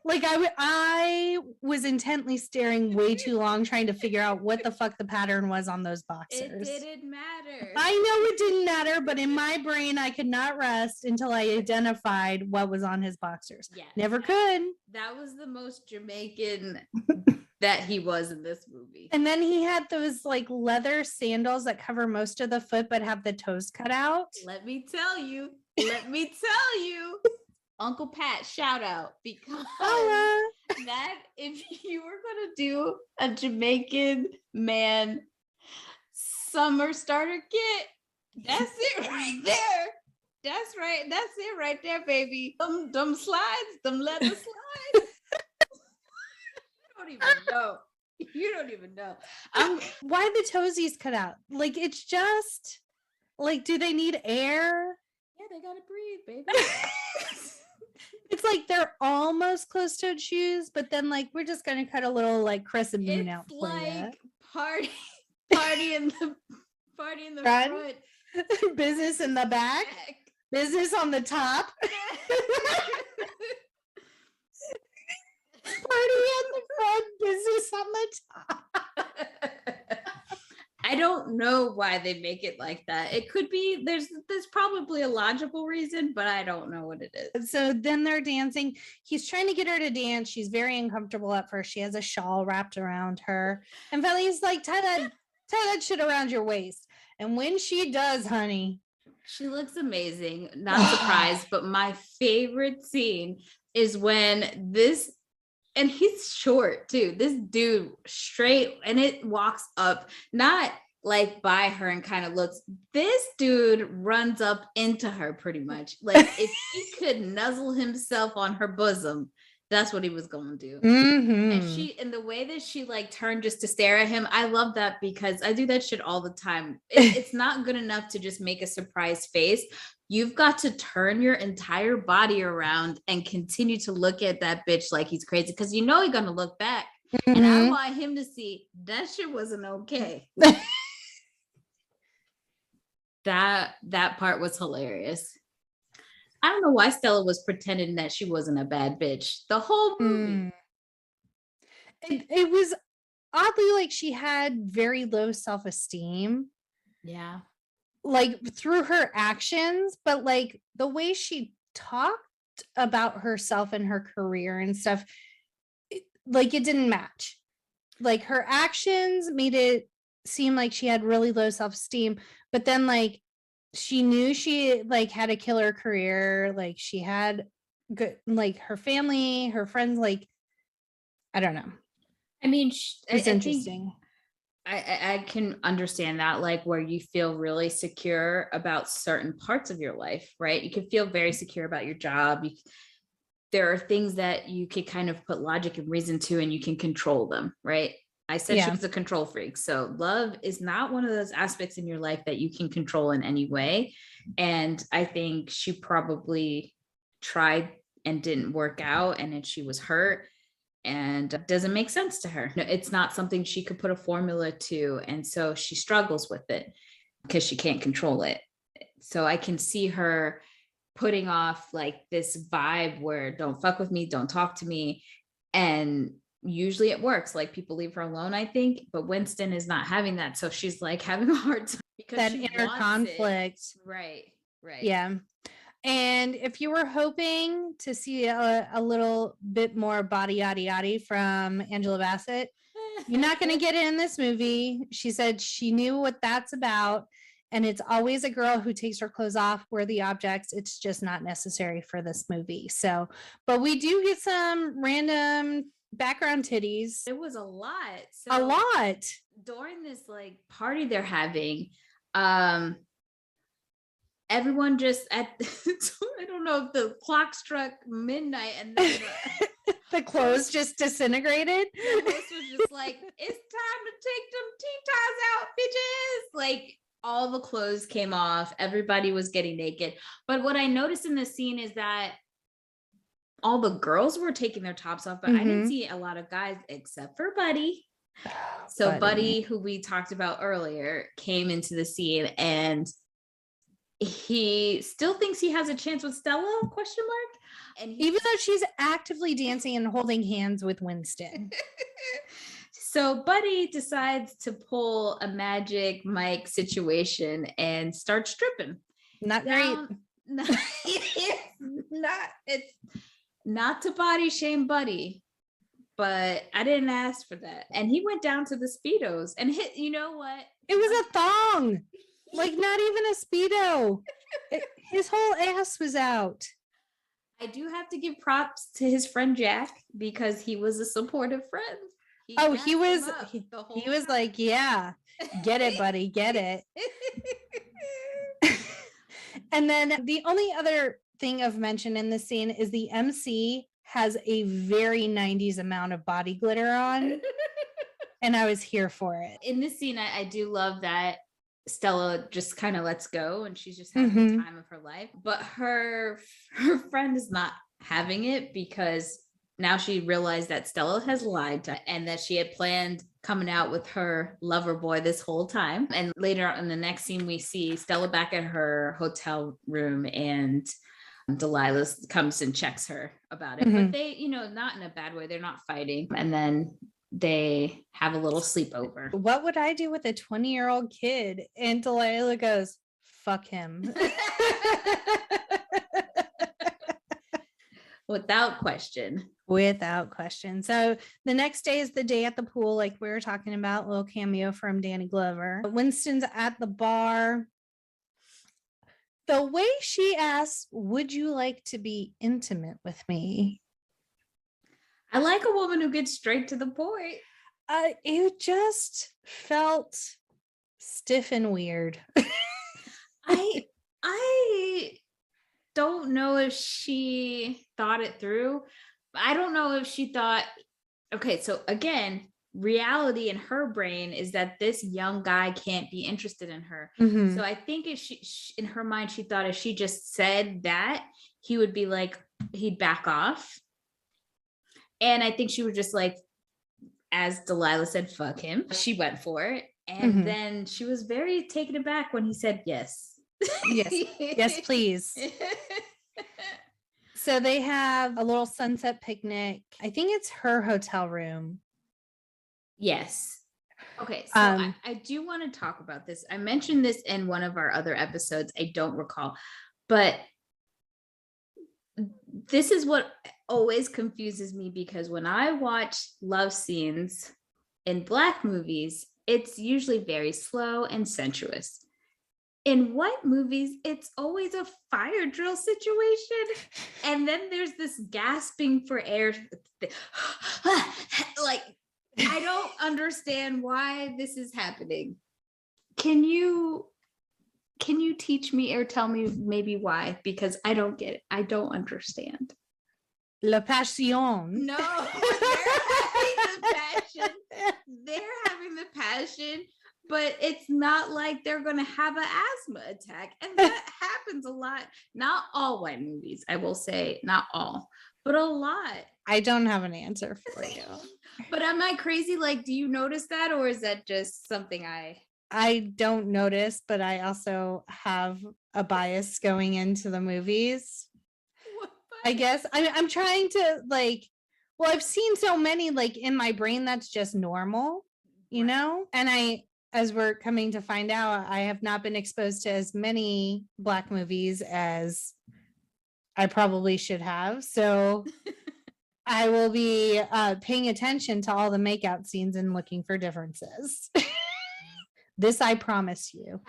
Like I was intently staring way too long trying to figure out what the fuck the pattern was on those boxers. It didn't matter. I know it didn't matter, but in my brain, I could not rest until I identified what was on his boxers. Yeah, never could. That was the most Jamaican that he was in this movie. And then he had those like leather sandals that cover most of the foot but have the toes cut out. Let me tell you, Uncle Pat, shout out, because that if you were going to do a Jamaican man summer starter kit, that's it right there. That's right. That's it right there, baby. Them slides, them leather slides. You don't even know. Why the toesies cut out? Like, it's just like, do they need air? Yeah, they gotta breathe, baby. It's like they're almost closed-toed shoes, but then like we're just gonna cut a little like crescent moon out for you. Party in the front. Business in the back. Business on the top. Party in the front, business on the top. I don't know why they make it like that. It could be there's probably a logical reason, but I don't know what it is. So then they're dancing. He's trying to get her to dance. She's very uncomfortable at first. She has a shawl wrapped around her. And finally he's like, tie that shit around your waist. And when she does, honey, she looks amazing. Not surprised, but my favorite scene is when this, and he's short too. This dude straight, and it walks up, not like by her and kind of looks. This dude runs up into her pretty much. Like if he could nuzzle himself on her bosom, that's what he was going to do. Mm-hmm. And the way that she like turned just to stare at him, I love that because I do that shit all the time. It's not good enough to just make a surprise face. You've got to turn your entire body around and continue to look at that bitch like he's crazy because you know he's gonna look back. Mm-hmm. And I want him to see that shit wasn't okay. that part was hilarious. I don't know why Stella was pretending that she wasn't a bad bitch the whole movie. It was oddly like she had very low self-esteem. Yeah. Like through her actions, but like the way she talked about herself and her career and stuff, it didn't match. Like her actions made it seem like she had really low self-esteem, but then like she knew she like had a killer career, like she had good, like her family, her friends, like I don't know. I mean, it's interesting. I can understand that, like where you feel really secure about certain parts of your life, right? You can feel very secure about your job. There are things that you can kind of put logic and reason to, and you can control them, right? I said she was a control freak. So love is not one of those aspects in your life that you can control in any way. And I think she probably tried and didn't work out, and then she was hurt. And it doesn't make sense to her. It's not something she could put a formula to. And so she struggles with it because she can't control it. So I can see her putting off like this vibe where don't fuck with me, don't talk to me. And usually it works. Like people leave her alone, I think. But Winston is not having that. So she's like having a hard time because that inner conflict. Right. Yeah. And if you were hoping to see a little bit more body yaddy yaddy from Angela Bassett, you're not going to get it in this movie. She said she knew what that's about. And it's always a girl who takes her clothes off, worthy objects. It's just not necessary for this movie. So, but we do get some random background titties. It was a lot. So A lot. during this like party they're having, everyone just I don't know if the clock struck midnight and then The clothes just disintegrated. the host was just like, it's time to take them tea towels out, bitches. Like all the clothes came off. Everybody was getting naked. But what I noticed in this scene is that all the girls were taking their tops off, but I didn't see a lot of guys except for Buddy. So Buddy, who we talked about earlier, came into the scene and he still thinks he has a chance with Stella, question mark. And even though she's actively dancing and holding hands with Winston. So Buddy decides to pull a Magic Mike situation and start stripping. Not great. It's not to body shame Buddy, but I didn't ask for that. And he went down to the Speedos and hit, you know what? It was a thong. Like not even a Speedo. His whole ass was out. I do have to give props to his friend Jack because he was a supportive friend. He was like, yeah, get it, buddy, get it. And then the only other thing of mention in this scene is the MC has a very 90s amount of body glitter on. And I was here for it. In this scene, I do love that Stella just kind of lets go and she's just having the time of her life. But her friend is not having it because now she realized that Stella has lied to her and that she had planned coming out with her lover boy this whole time. And later in the next scene, we see Stella back at her hotel room and Delilah comes and checks her about it. But they, not in a bad way. They're not fighting. And then they have a little sleepover. What would I do with a 20-year-old kid? And Delilah goes, fuck him. Without question. Without question. So the next day is the day at the pool, like we were talking about, a little cameo from Danny Glover. Winston's at the bar. The way she asks, would you like to be intimate with me? I like a woman who gets straight to the point. It just felt stiff and weird. I don't know if she thought it through. I don't know if she thought, okay, so again, reality in her brain is that this young guy can't be interested in her. So I think if she in her mind, she thought if she just said that, he would be like, he'd back off. And I think she was just like, as Delilah said, fuck him. She went for it. And then she was very taken aback when he said yes. Yes, please. So they have a little sunset picnic. I think it's her hotel room. Yes. Okay. So I do want to talk about this. I mentioned this in one of our other episodes. I don't recall, but this is what always confuses me because when I watch love scenes in Black movies, it's usually very slow and sensuous. In white movies, it's always a fire drill situation. And then there's this gasping for air. Like, I don't understand why this is happening. Can you teach me or tell me maybe why? Because I don't get it. I don't understand. La passion. No, they're having the passion, but it's not like they're going to have an asthma attack. And that happens a lot. Not all white movies, I will say, not all, but a lot. I don't have an answer for you. But am I crazy? Like, do you notice that? Or is that just something I don't notice, but I also have a bias going into the movies. I guess I'm trying to I've seen so many in my brain that's just normal, you know? And as we're coming to find out, I have not been exposed to as many Black movies as I probably should have. So I will be paying attention to all the makeout scenes and looking for differences. This I promise you.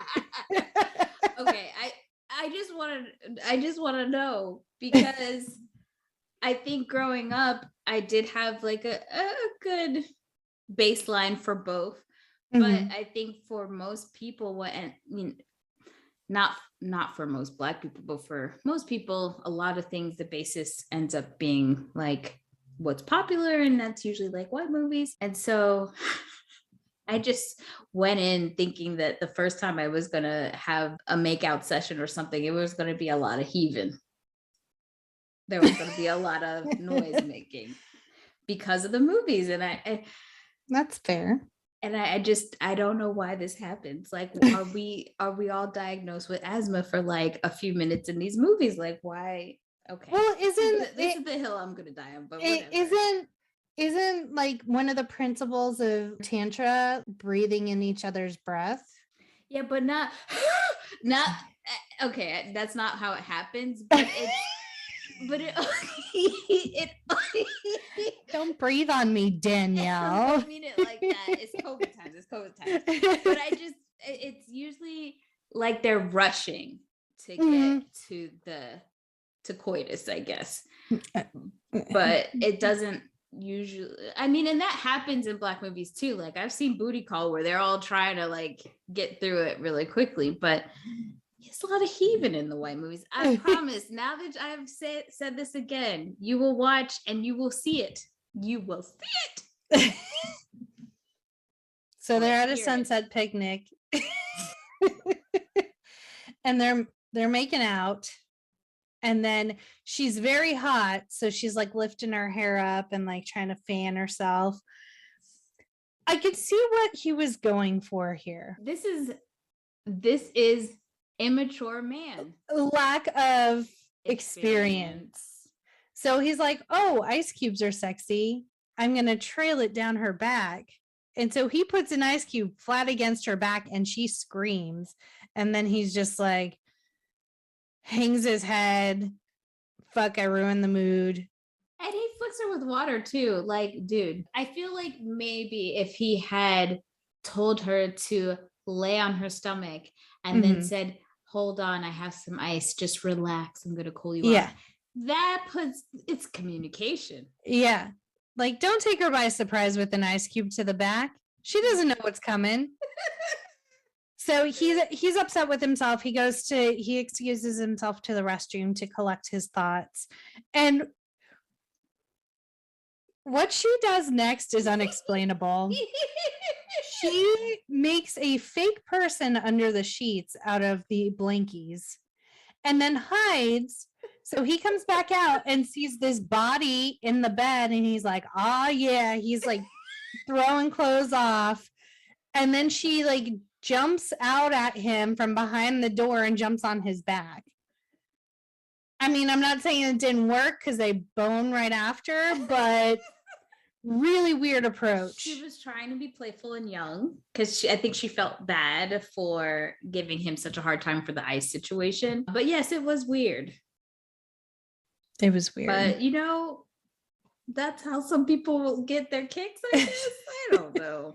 Okay, I just want to know, because I think growing up I did have like a good baseline for both. But I think for most people, not for most Black people, but for most people, a lot of things, the basis ends up being like what's popular, and that's usually like white movies. And so I just went in thinking that the first time I was gonna have a makeout session or something, it was gonna be a lot of heaving. There was gonna be a lot of noise making because of the movies, and that's fair. And I don't know why this happens. Like, are we all diagnosed with asthma for like a few minutes in these movies? Like, why? Okay. Well, this is the hill I'm gonna die on, but whatever. Isn't like one of the principles of Tantra breathing in each other's breath? Yeah, but not okay, that's not how it happens, but it don't breathe on me, Danielle. I don't mean it like that. It's COVID times. But it's usually like they're rushing to get to coitus, I guess. But it doesn't usually, I mean, and that happens in Black movies too. Like I've seen Booty Call where they're all trying to like get through it really quickly, but it's a lot of heaving in the white movies. I promise. Now that I've said this again, you will watch and you will see it. You will see it. So they're at a sunset picnic and they're making out, and then she's very hot, so she's like lifting her hair up and like trying to fan herself. I could see what he was going for here. This is immature man. Lack of experience. So he's like, oh, ice cubes are sexy. I'm going to trail it down her back. And so he puts an ice cube flat against her back and she screams. And then he's just like, hangs his head. Fuck, I ruined the mood. And he flicks her with water too. Like, dude, I feel like maybe if he had told her to lay on her stomach and then said, hold on, I have some ice, just relax, I'm gonna cool you off. That it's communication. Yeah. Like, don't take her by surprise with an ice cube to the back. She doesn't know what's coming. So he's upset with himself. He excuses himself to the restroom to collect his thoughts. And what she does next is unexplainable. She makes a fake person under the sheets out of the blankies and then hides. So he comes back out and sees this body in the bed and he's like, oh yeah, he's like throwing clothes off. And then she like jumps out at him from behind the door and jumps on his back. I mean, I'm not saying it didn't work because they bone right after, but really weird approach. She was trying to be playful and young because I think she felt bad for giving him such a hard time for the ice situation. But yes, it was weird. It was weird. But you know, that's how some people will get their kicks, I guess. I don't know.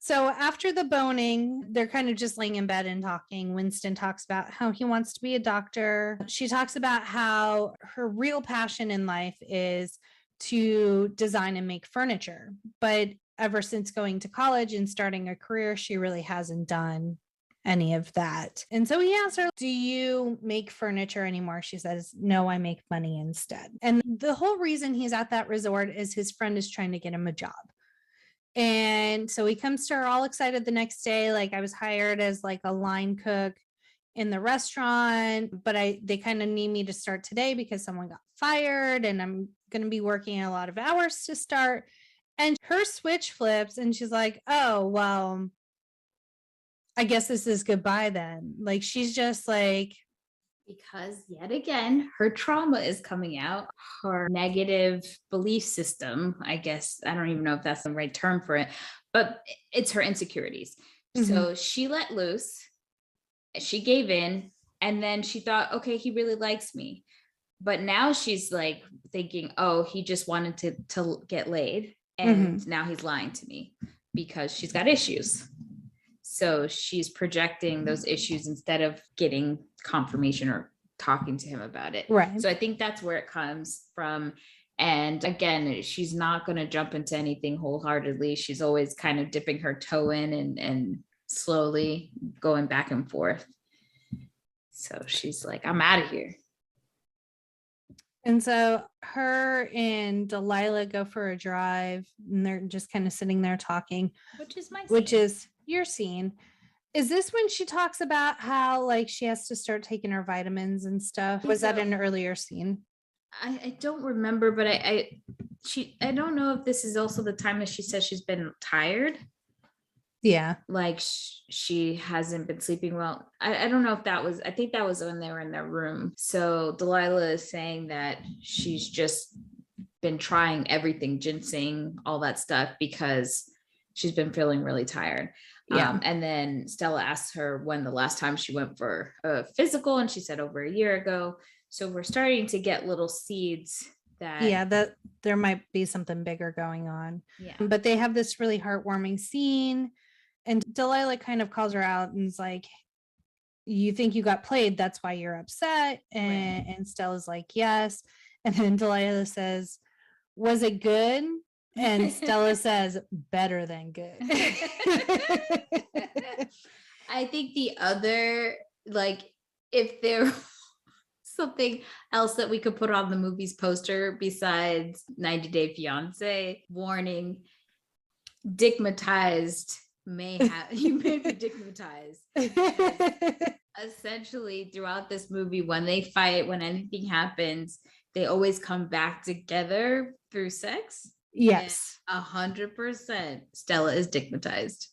So after the boning, they're kind of just laying in bed and talking. Winston talks about how he wants to be a doctor. She talks about how her real passion in life is to design and make furniture. But ever since going to college and starting a career, she really hasn't done any of that. And so he asks her, do you make furniture anymore? She says, no, I make money instead. And the whole reason he's at that resort is his friend is trying to get him a job. And so he comes to her all excited the next day. Like, I was hired as like a line cook in the restaurant, but they kind of need me to start today because someone got fired and I'm going to be working a lot of hours to start. And her switch flips and she's like, oh, well, I guess this is goodbye then. Like, she's just like, because yet again, her trauma is coming out, her negative belief system, I guess, I don't even know if that's the right term for it, but it's her insecurities. So she let loose, she gave in, and then she thought, okay, he really likes me. But now she's like thinking, oh, he just wanted to get laid. And now he's lying to me because she's got issues. So she's projecting those issues instead of getting confirmation or talking to him about it. Right. So I think that's where it comes from. And again, she's not going to jump into anything wholeheartedly. She's always kind of dipping her toe in and slowly going back and forth. So she's like, I'm out of here. And so her and Delilah go for a drive and they're just kind of sitting there talking, Which is my scene. which is your scene. Is this when she talks about how like she has to start taking her vitamins and stuff? Was that an earlier scene? I don't remember, but I don't know if this is also the time that she says she's been tired. Yeah. Like she hasn't been sleeping well. I don't know if that was, I think that was when they were in their room. So Delilah is saying that she's just been trying everything, ginseng, all that stuff, because she's been feeling really tired. Yeah. And then Stella asked her when the last time she went for a physical, and she said over a year ago. So we're starting to get little seeds that there might be something bigger going on. Yeah. But they have this really heartwarming scene, and Delilah kind of calls her out and is like, you think you got played, that's why you're upset. And Stella's like, yes. And then Delilah says, was it good? And Stella says, better than good. I think the other, like, if there something else that we could put on the movie's poster besides 90 Day Fiance, warning, digmatized, you may be digmatized. Essentially, throughout this movie, when they fight, when anything happens, they always come back together through sex. Yes. 100% Stella is digmatized.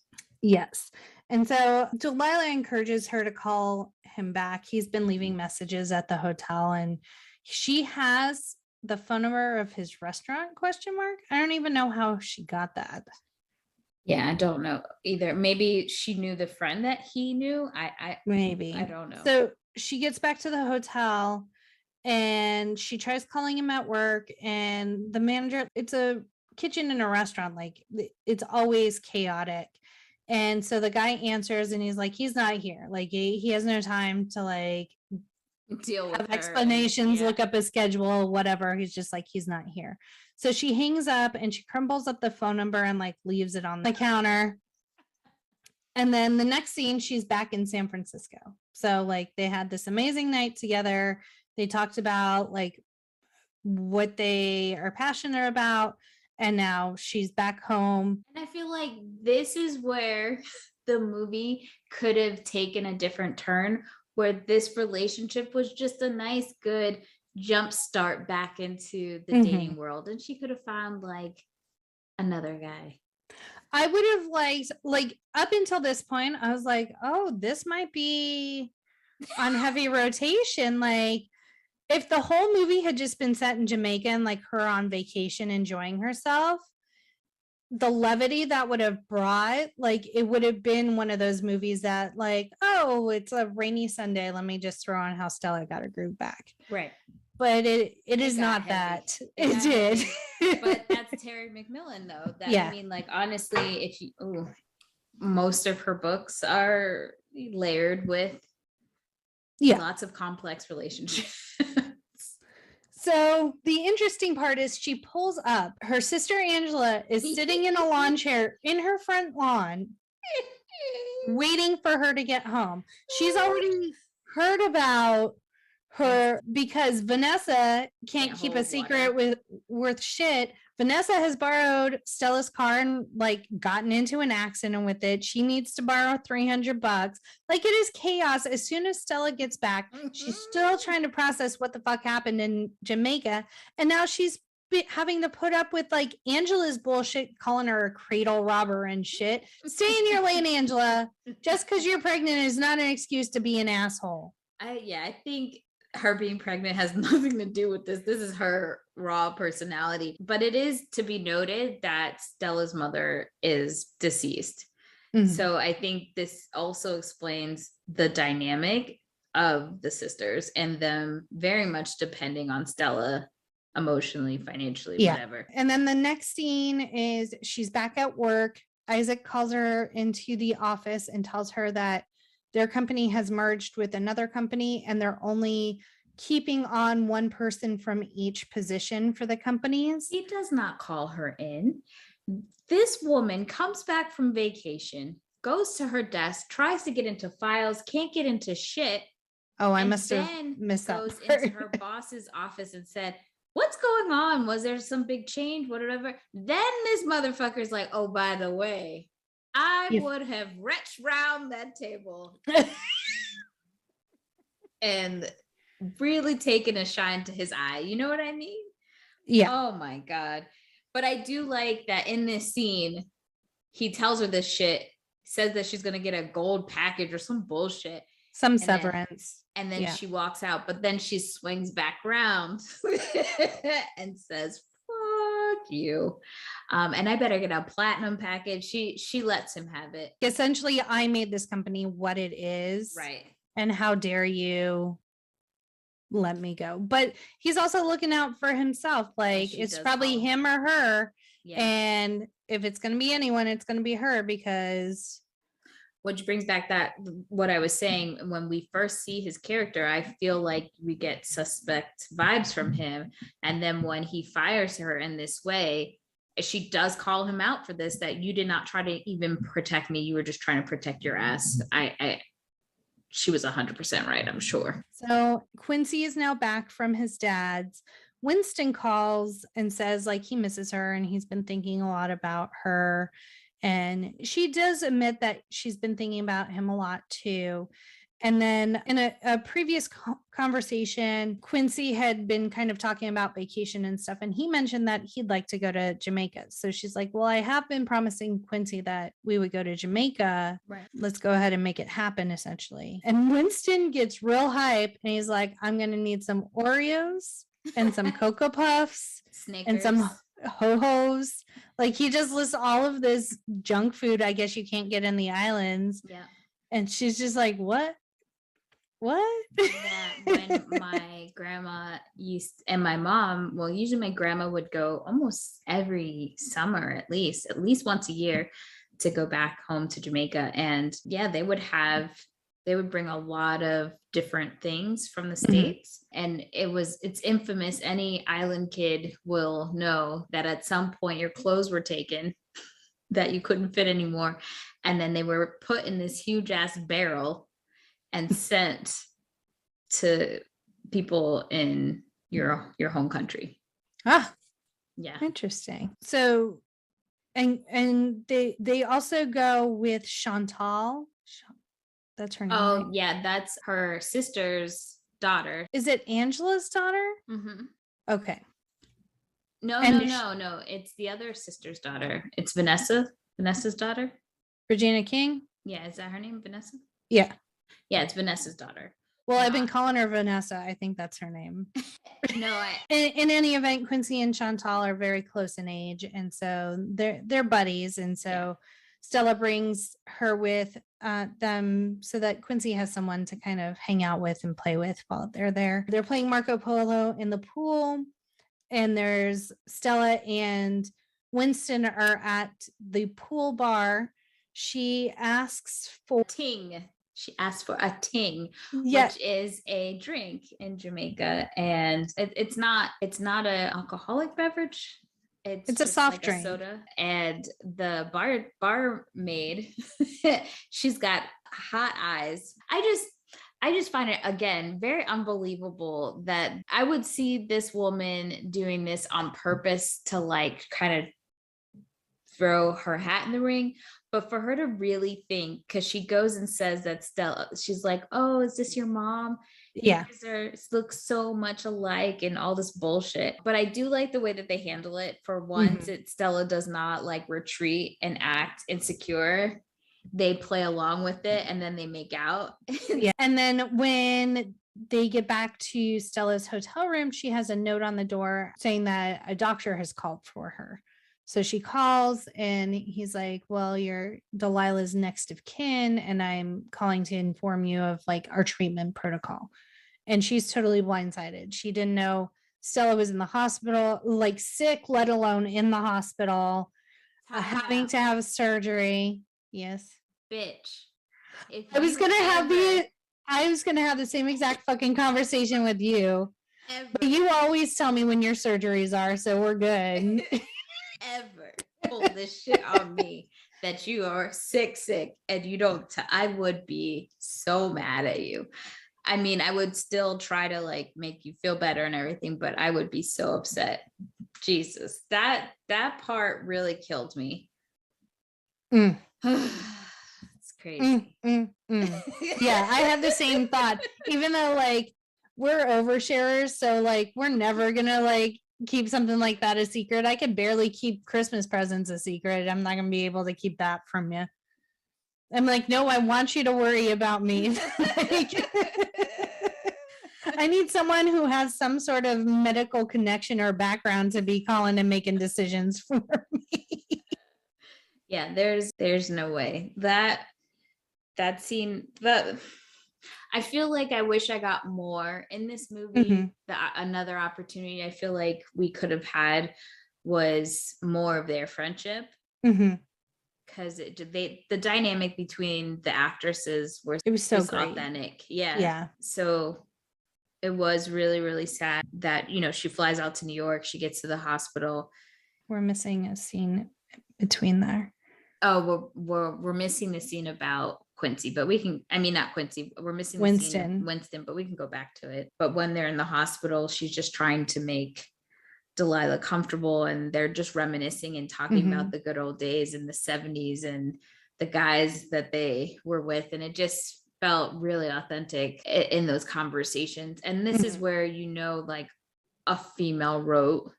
Yes. And so Delilah encourages her to call him back. He's been leaving messages at the hotel, and she has the phone number of his restaurant ? I don't even know how she got that. Yeah, I don't know either. Maybe she knew the friend that he knew. Maybe. I don't know. So she gets back to the hotel and she tries calling him at work, and the manager, it's a kitchen in a restaurant, like it's always chaotic. And so the guy answers and he's like, he's not here. Like he has no time to like deal with explanations, look up his schedule, whatever. He's just like, he's not here. So she hangs up and she crumbles up the phone number and like leaves it on the counter. And then the next scene, she's back in San Francisco. So like they had this amazing night together. They talked about like what they are passionate about. And now she's back home. And I feel like this is where the movie could have taken a different turn, where this relationship was just a nice, good jump start back into the dating world. And she could have found like another guy. I would have liked, like up until this point, I was like, oh, this might be on heavy rotation. Like if the whole movie had just been set in Jamaica and like her on vacation enjoying herself, the levity that would have brought, like it would have been one of those movies that like, oh, it's a rainy Sunday, let me just throw on how Stella got her groove back. Right. But it is not heavy. That it did. But that's Terry McMillan though. That I mean, like honestly, if you most of her books are layered with lots of complex relationships. So the interesting part is she pulls up. Her sister Angela is sitting in a lawn chair in her front lawn, waiting for her to get home. She's already heard about her because Vanessa can't keep a secret worth shit. Vanessa has borrowed Stella's car and like gotten into an accident with it. She needs to borrow $300. Like it is chaos. As soon as Stella gets back, she's still trying to process what the fuck happened in Jamaica. And now she's having to put up with like Angela's bullshit, calling her a cradle robber and shit. Stay in your lane, Angela. Just because you're pregnant is not an excuse to be an asshole. I think her being pregnant has nothing to do with this. This is her raw personality. But it is to be noted that Stella's mother is deceased. So I think this also explains the dynamic of the sisters and them very much depending on Stella emotionally, financially, whatever. And then the next scene is she's back at work. Isaac calls her into the office and tells her that their company has merged with another company and they're only keeping on one person from each position for the companies. He does not call her in. This woman comes back from vacation, goes to her desk, tries to get into files, can't get into shit. Oh, I must have missed that. Goes into her boss's office and said, "What's going on? Was there some big change? Whatever." Then this motherfucker's like, "Oh, by the way, I would have reached round that table and really taken a shine to his eye." You know what I mean? Yeah. Oh my God. But I do like that in this scene, he tells her this shit, says that she's going to get a gold package or some bullshit. Some severance. And then she walks out, but then she swings back around and says, "Fuck you." And I better get a platinum package. She lets him have it. Essentially, I made this company what it is. Right. And how dare you let me go? But he's also looking out for himself. Like, it's probably him or her. Yeah. And if it's going to be anyone, it's going to be her, because... Which brings back what I was saying, when we first see his character, I feel like we get suspect vibes from him. And then when he fires her in this way, she does call him out for this, that you did not try to even protect me. You were just trying to protect your ass. She was 100% right, I'm sure. So Quincy is now back from his dad's. Winston calls and says like he misses her and he's been thinking a lot about her. And she does admit that she's been thinking about him a lot too. And then in a previous conversation, Quincy had been kind of talking about vacation and stuff. And he mentioned that he'd like to go to Jamaica. So she's like, well, I have been promising Quincy that we would go to Jamaica. Right. Let's go ahead and make it happen, essentially. And Winston gets real hype and he's like, I'm going to need some Oreos and some Cocoa Puffs Snickers. And some ho-hos. Like, he just lists all of this junk food I guess you can't get in the islands. Yeah. And she's just like, what? Yeah, when my grandma and my mom, well, usually my grandma would go almost every summer, at least once a year, to go back home to Jamaica. And yeah, they would bring a lot of different things from the States. And it's infamous. Any island kid will know that at some point your clothes were taken, that you couldn't fit anymore. And then they were put in this huge ass barrel and sent to people in your home country. Ah, yeah, interesting. So, and they also go with Chantal. That's her name. Oh, right? Yeah, that's her sister's daughter. Is it Angela's daughter? Mm-hmm. Okay. No. It's the other sister's daughter. It's Vanessa's daughter. Regina King. Yeah, is that her name, Vanessa? Yeah. Yeah, it's Vanessa's daughter. Well, I've been calling her Vanessa. I think that's her name. No, in any event, Quincy and Chantal are very close in age, and so they're buddies. And so Stella brings her with them so that Quincy has someone to kind of hang out with and play with while they're there. They're playing Marco Polo in the pool, and there's Stella and Winston are at the pool bar. She asks for ting. She asked for a ting, which is a drink in Jamaica, and it's not an alcoholic beverage. It's a soft drink, a soda. And the barmaid, she's got hot eyes. I just find it, again, very unbelievable that I would see this woman doing this on purpose to like kind of throw her hat in the ring. But for her to really think, because she goes and says that Stella, she's like, oh, is this your mom? Yeah. You guys look so much alike and all this bullshit. But I do like the way that they handle it. For once, Stella does not like retreat and act insecure. They play along with it and then they make out. Yeah. And then when they get back to Stella's hotel room, she has a note on the door saying that a doctor has called for her. So she calls and he's like, well, you're Delilah's next of kin, and I'm calling to inform you of like our treatment protocol. And she's totally blindsided. She didn't know Stella was in the hospital, like sick, let alone in the hospital. having to have surgery. Yes. Bitch. I was gonna have the same exact fucking conversation with you. But you always tell me when your surgeries are, so we're good. Ever pull this shit on me that you are sick, and you don't, I would be so mad at you. I mean, I would still try to like make you feel better and everything, but I would be so upset. Jesus, that part really killed me. It's crazy. Yeah, I have the same thought. Even though like we're oversharers, so like we're never gonna like keep something like that a secret. I could barely keep Christmas presents a secret. I'm not gonna be able to keep that from you. I'm like, no, I want you to worry about me. Like, I need someone who has some sort of medical connection or background to be calling and making decisions for me. Yeah, there's no way that scene. I feel like I wish I got more in this movie. Another opportunity I feel like we could have had was more of their friendship. Because the dynamic between the actresses was so great. Authentic. Yeah. So it was really, really sad that, you know, she flies out to New York, she gets to the hospital. We're missing a scene between there. Oh, we're missing the scene about Quincy, but we can, I mean, not Quincy, we're missing the scene of Winston, but we can go back to it. But when they're in the hospital, she's just trying to make Delilah comfortable, and they're just reminiscing and talking about the good old days in the 70s and the guys that they were with. And it just felt really authentic in those conversations. And this is where, you know, like a female wrote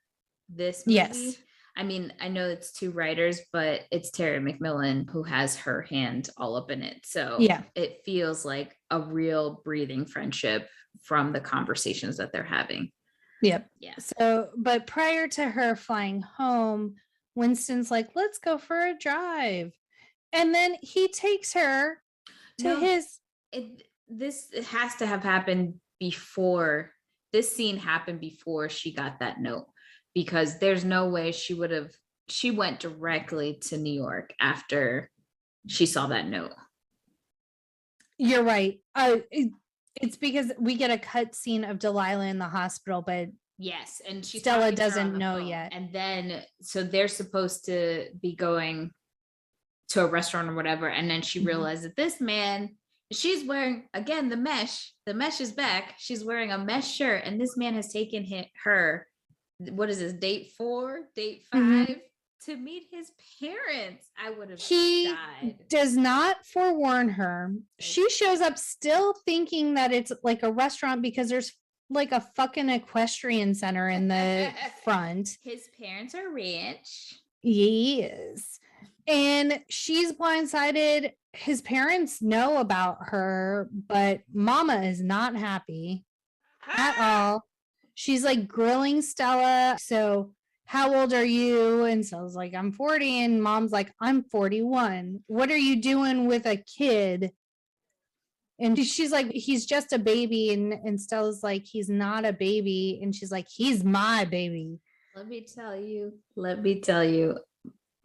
this movie. Yes. I mean, I know it's two writers, but it's Terry McMillan who has her hand all up in it. So yeah, it feels like a real breathing friendship from the conversations that they're having. Yep. Yeah. So, but prior to her flying home, Winston's like, let's go for a drive. And then he takes her to this has to have happened before, this scene happened before she got that note, because there's no way she went directly to New York after she saw that note. You're right. It's because we get a cut scene of Delilah in the hospital, but yes, and Stella doesn't know yet. And then so they're supposed to be going to a restaurant or whatever, and then she realized that this man, she's wearing, again, the mesh is back. She's wearing a mesh shirt, and this man has taken her, what is this, date 5 to meet his parents. I would have died. Does not forewarn her. She shows up still thinking that it's like a restaurant because there's like a fucking equestrian center in the front. His parents are rich. Yes. And she's blindsided. His parents know about her, but Mama is not happy at all. She's like grilling Stella. So, how old are you? And Stella's like, I'm 40. And Mom's like, I'm 41. What are you doing with a kid? And she's like, he's just a baby. And Stella's like, he's not a baby. And she's like, he's my baby. Let me tell you,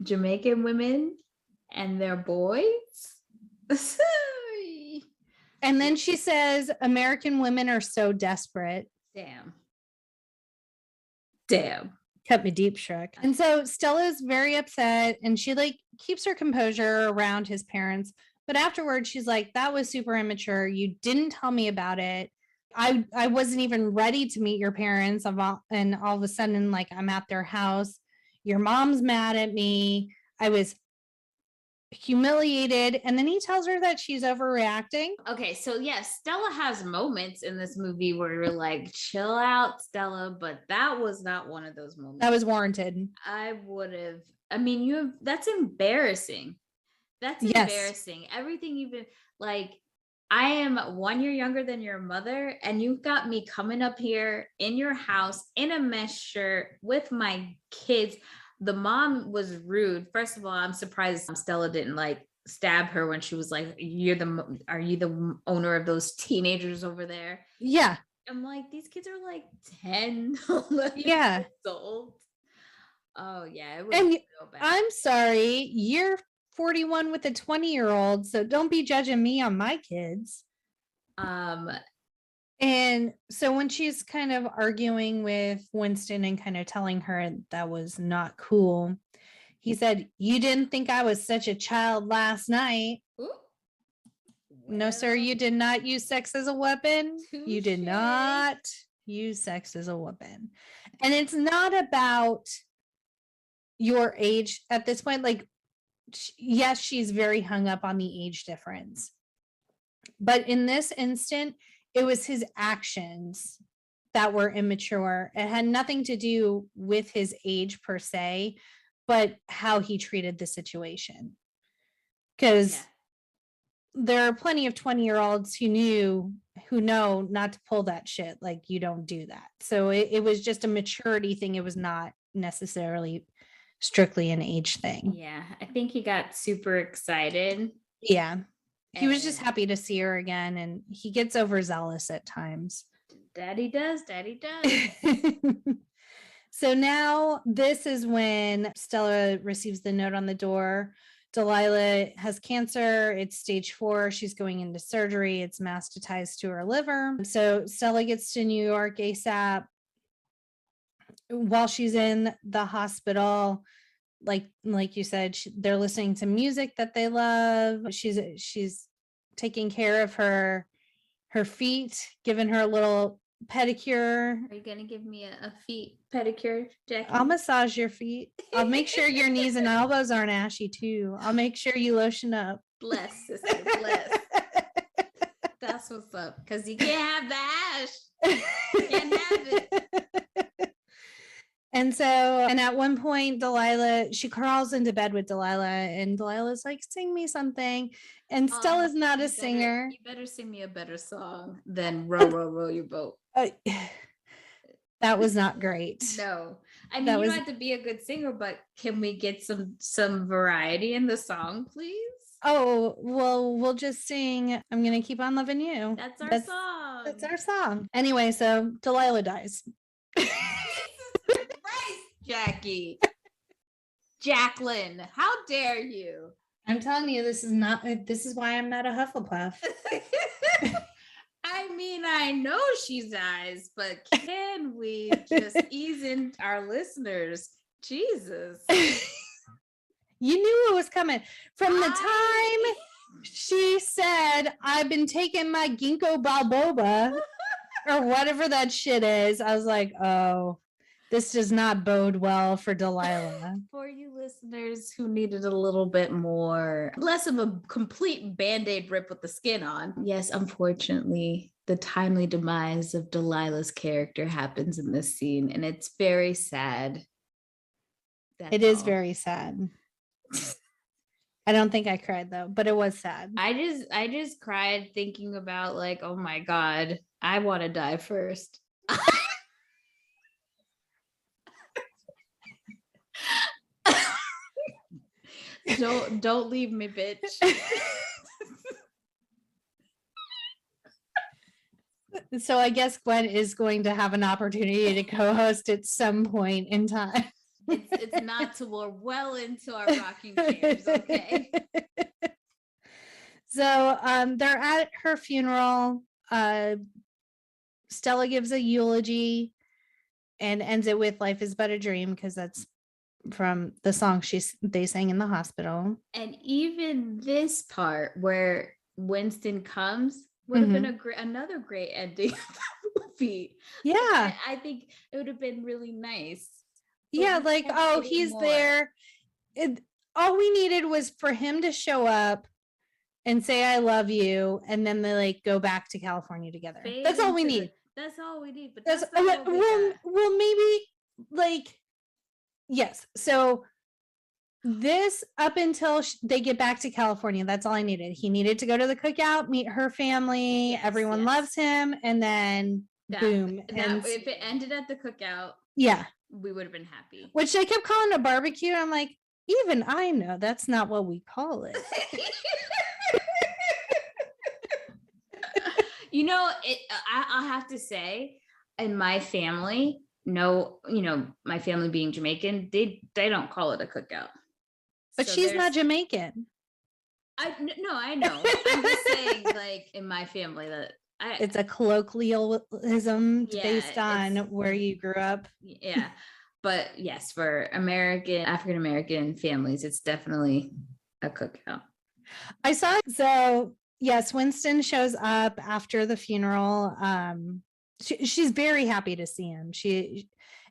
Jamaican women and their boys. And then she says, American women are so desperate. Damn. Cut me deep, Shrek. And so Stella's very upset, and she like keeps her composure around his parents. But afterwards, she's like, that was super immature. You didn't tell me about it. I wasn't even ready to meet your parents. And all of a sudden, like, I'm at their house. Your mom's mad at me. I was humiliated. And then he tells her that she's overreacting. Okay, so yes, Stella has moments in this movie where you're like, chill out, Stella, but that was not one of those moments. That was warranted. That's embarrassing. That's embarrassing. Everything you've been like, I am 1 year younger than your mother, and you've got me coming up here in your house in a mesh shirt with my kids. The mom was rude. First of all, I'm surprised Stella didn't like stab her when she was like, are you the owner of those teenagers over there? Yeah. I'm like, these kids are like 10, yeah, years old. Oh yeah, it was And real bad. I'm sorry, you're 41 with a 20-year-old, so don't be judging me on my kids. And so when she's kind of arguing with Winston and kind of telling her that was not cool, he said, "You didn't think I was such a child last night." Ooh. No, sir, you did not use sex as a weapon. You did Touche. not use sex as a weapon. And it's not about your age at this point. Like, yes, she's very hung up on the age difference. But in this instant, it was his actions that were immature. It had nothing to do with his age per se, but how he treated the situation. Because there are plenty of 20-year-olds who know not to pull that shit. Like, you don't do that. So it was just a maturity thing. It was not necessarily strictly an age thing. Yeah, I think he got super excited. Yeah. He was just happy to see her again, and he gets overzealous at times. Daddy does. So now this is when Stella receives the note on the door. Delilah has cancer. It's stage 4. She's going into surgery. It's metastasized to her liver. So Stella gets to New York ASAP. While she's in the hospital, like you said, they're listening to music that they love. She's taking care of her feet, giving her a little pedicure. Are you gonna give me a feet pedicure, Jackie? I'll massage your feet. I'll make sure your knees and elbows aren't ashy too. I'll make sure you lotion up. Bless, sister, bless. That's what's up. Because you can't have the ash. You can't have it. And at one point, Delilah, she crawls into bed with Delilah, and Delilah's like, "Sing me something." And Stella's not a singer. You better sing me a better song than Row, Row, Row Your Boat. That was not great. No. I mean, you don't have to be a good singer, but can we get some variety in the song, please? Oh, well, we'll just sing "I'm Gonna Keep on Loving You." That's our song. That's our song. Anyway, so Delilah dies. Jackie. Jacqueline, how dare you? I'm telling you, this is why I'm not a Hufflepuff. I mean, I know she dies, but can we just ease in our listeners? Jesus. You knew it was coming. From the time she said, "I've been taking my ginkgo biloba," or whatever that shit is, I was like, oh, this does not bode well for Delilah. For you listeners who needed a little bit more, less of a complete Band-Aid rip with the skin on. Yes, unfortunately, the timely demise of Delilah's character happens in this scene, and it's very sad. It is very sad. I don't think I cried though, but it was sad. I just cried thinking about, like, oh my God, I want to die first. Don't leave me, bitch. So I guess Gwen is going to have an opportunity to co-host at some point in time. It's not till we're well into our rocking chairs, okay? So they're at her funeral. Stella gives a eulogy and ends it with "Life is but a dream," because that's from the song they sang in the hospital. And even this part where Winston comes would have been another great ending of the movie. Yeah. I think it would have been really nice. Yeah, like, oh, he's there. All we needed was for him to show up and say "I love you," and then they like go back to California together. That's all we need. That's all we need. But that's well, maybe like, yes. So this, up until they get back to California, that's all I needed. He needed to go to the cookout, meet her family. Everyone loves him, and then boom. And if it ended at the cookout, yeah, we would have been happy. Which they kept calling a barbecue. I'm like, even I know that's not what we call it. You know, I'll have to say, in my family, no, my family being Jamaican, they don't call it a cookout. But So she's not Jamaican. No, I know. I'm just saying, like, in my family that it's a colloquialism based on it's- where you grew up. Yeah. But yes, for African American families, it's definitely a cookout. So yes, Winston shows up after the funeral. She's very happy to see him.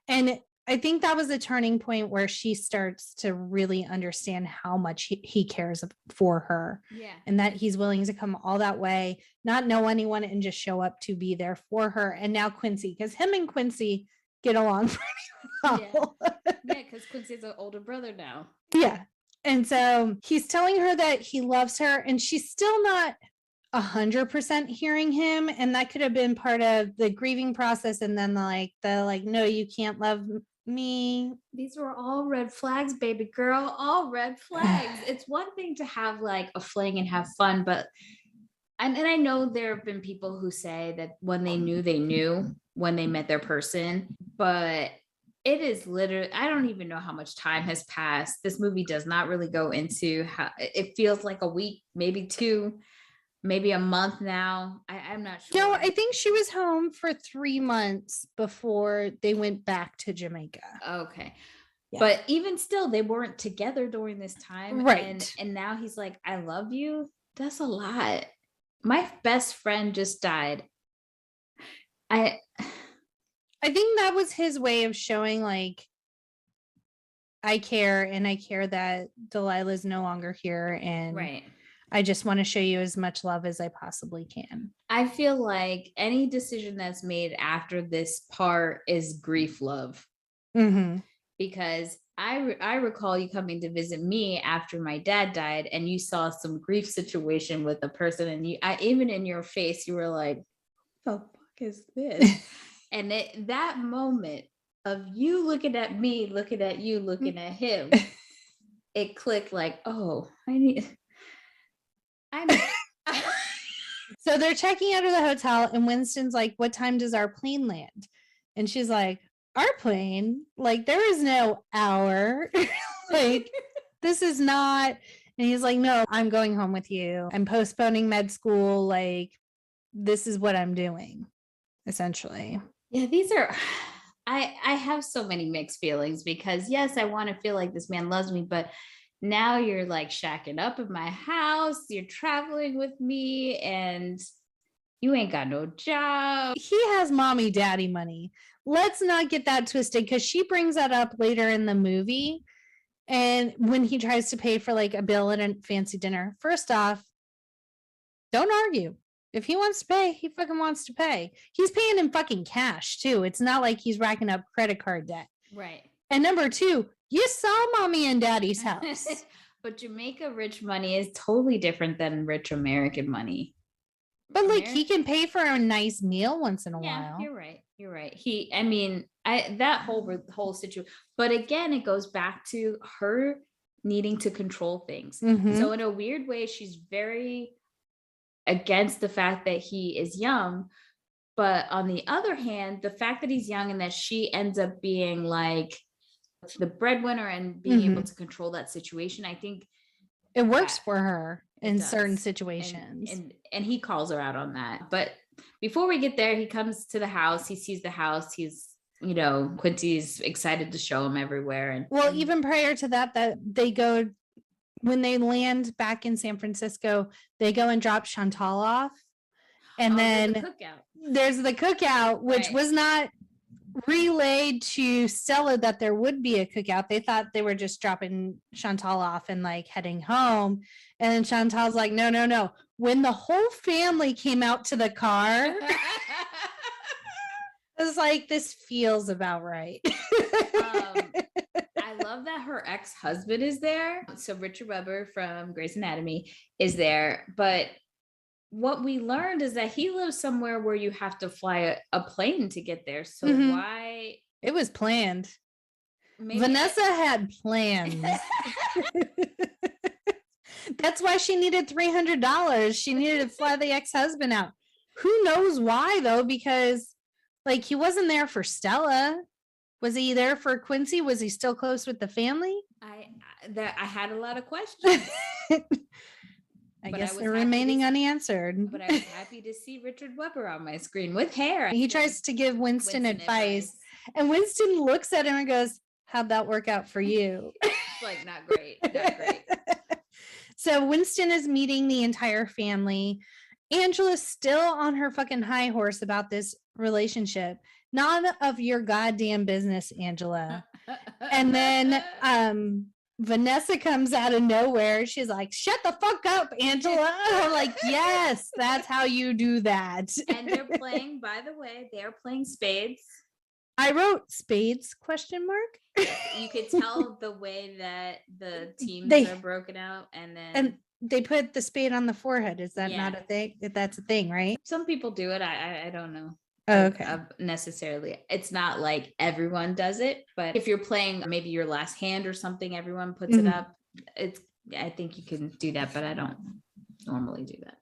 And I think that was a turning point where she starts to really understand how much he cares for her. Yeah. And that he's willing to come all that way, not know anyone, and just show up to be there for her. And now Quincy, because him and Quincy get along pretty well. Yeah, because Quincy's an older brother now. Yeah. And so he's telling her that he loves her, and she's still not 100% hearing him. And that could have been part of the grieving process. And then no, you can't love me. These were all red flags, baby girl, all red flags. It's one thing to have like a fling and have fun, but and I know there have been people who say that when they knew when they met their person, but it is literally, I don't even know how much time has passed. This movie does not really go into how it feels like a week, maybe 2, maybe a month now. I'm not sure. No, I think she was home for 3 months before they went back to Jamaica. Okay. Yeah. But even still, they weren't together during this time. Right. And now he's like, I love you. That's a lot. My best friend just died. I think that was his way of showing like, I care, and I care that Delilah is no longer here. And right. I just want to show you as much love as I possibly can. I feel like any decision that's made after this part is grief love. Mm-hmm. Because I recall you coming to visit me after my dad died, and you saw some grief situation with a person, and even in your face, you were like, "What the fuck is this?" And that moment of you looking at me, looking at you, looking at him, it clicked like, oh, So they're checking out of the hotel, and Winston's like, what time does our plane land? And she's like, our plane? Like, there is no hour. Like, this is not. And he's like, no, I'm going home with you. I'm postponing med school. Like, this is what I'm doing, essentially. Yeah, these are, I have so many mixed feelings, because yes, I want to feel like this man loves me, but now you're like shacking up in my house, you're traveling with me, and you ain't got no job. He has mommy daddy money. Let's not get that twisted, because she brings that up later in the movie. And when he tries to pay for like a bill at a fancy dinner, first off, don't argue. If he wants to pay, he fucking wants to pay. He's paying in fucking cash too. It's not like he's racking up credit card debt. Right. And number 2, you saw mommy and daddy's house. But Jamaica rich money is totally different than rich American money. But like, he can pay for a nice meal once in a while. You're right. You're right. That whole situation. But again, it goes back to her needing to control things. Mm-hmm. So in a weird way, she's very against the fact that he is young. But on the other hand, the fact that he's young and that she ends up being like the breadwinner and being able to control that situation, I think it works for her in certain situations. And he calls her out on that. But before we get there, he comes to the house, he sees the house, he's, Quincy's excited to show him everywhere. And even prior to that they go, when they land back in San Francisco, they go and drop Chantal off. And then there's the cookout, which was not relayed to Stella that there would be a cookout. They thought they were just dropping Chantal off and like heading home. And then Chantal's like, no. When the whole family came out to the car, I was like, this feels about right. I love that her ex-husband is there. So Richard Webber from Grey's Anatomy is there. But what we learned is that he lives somewhere where you have to fly a plane to get there. So why? It was planned. Vanessa had plans. That's why she needed $300. She needed to fly the ex-husband out. Who knows why though? Because like, he wasn't there for Stella. Was he there for Quincy? Was he still close with the family? I had a lot of questions. I guess they're remaining unanswered. But I was happy to see Richard Webber on my screen with hair. He tries to give Winston advice, and Winston looks at him and goes, "How'd that work out for you?" Like, not great, not great. So Winston is meeting the entire family. Angela's still on her fucking high horse about this relationship. None of your goddamn business, Angela. And then Vanessa comes out of nowhere. She's like, "Shut the fuck up, Angela." I'm like, yes, that's how you do that. And they're playing, by the way, they're playing spades. I wrote spades ? You could tell the way that the teams are broken out, and they put the spade on the forehead. Is that not a thing? That's a thing, right? Some people do it. I don't know. Oh, okay. Necessarily. It's not like everyone does it, but if you're playing maybe your last hand or something, everyone puts it up. I think you can do that, but I don't normally do that.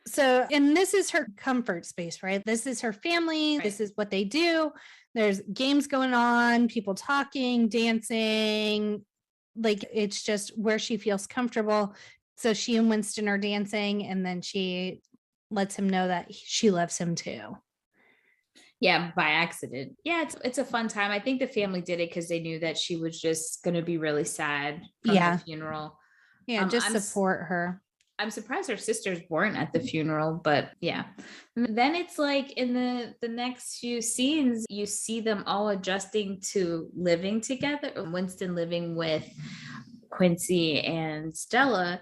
So, and this is her comfort space, right? This is her family. Right. This is what they do. There's games going on, people talking, dancing. Like, it's just where she feels comfortable. So she and Winston are dancing, and then she lets him know that she loves him too. Yeah, by accident. Yeah, it's a fun time. I think the family did it because they knew that she was just going to be really sad from the funeral. Yeah, just support her. I'm surprised her sisters weren't at the funeral, but yeah. Then it's like in the next few scenes, you see them all adjusting to living together. Winston living with Quincy and Stella,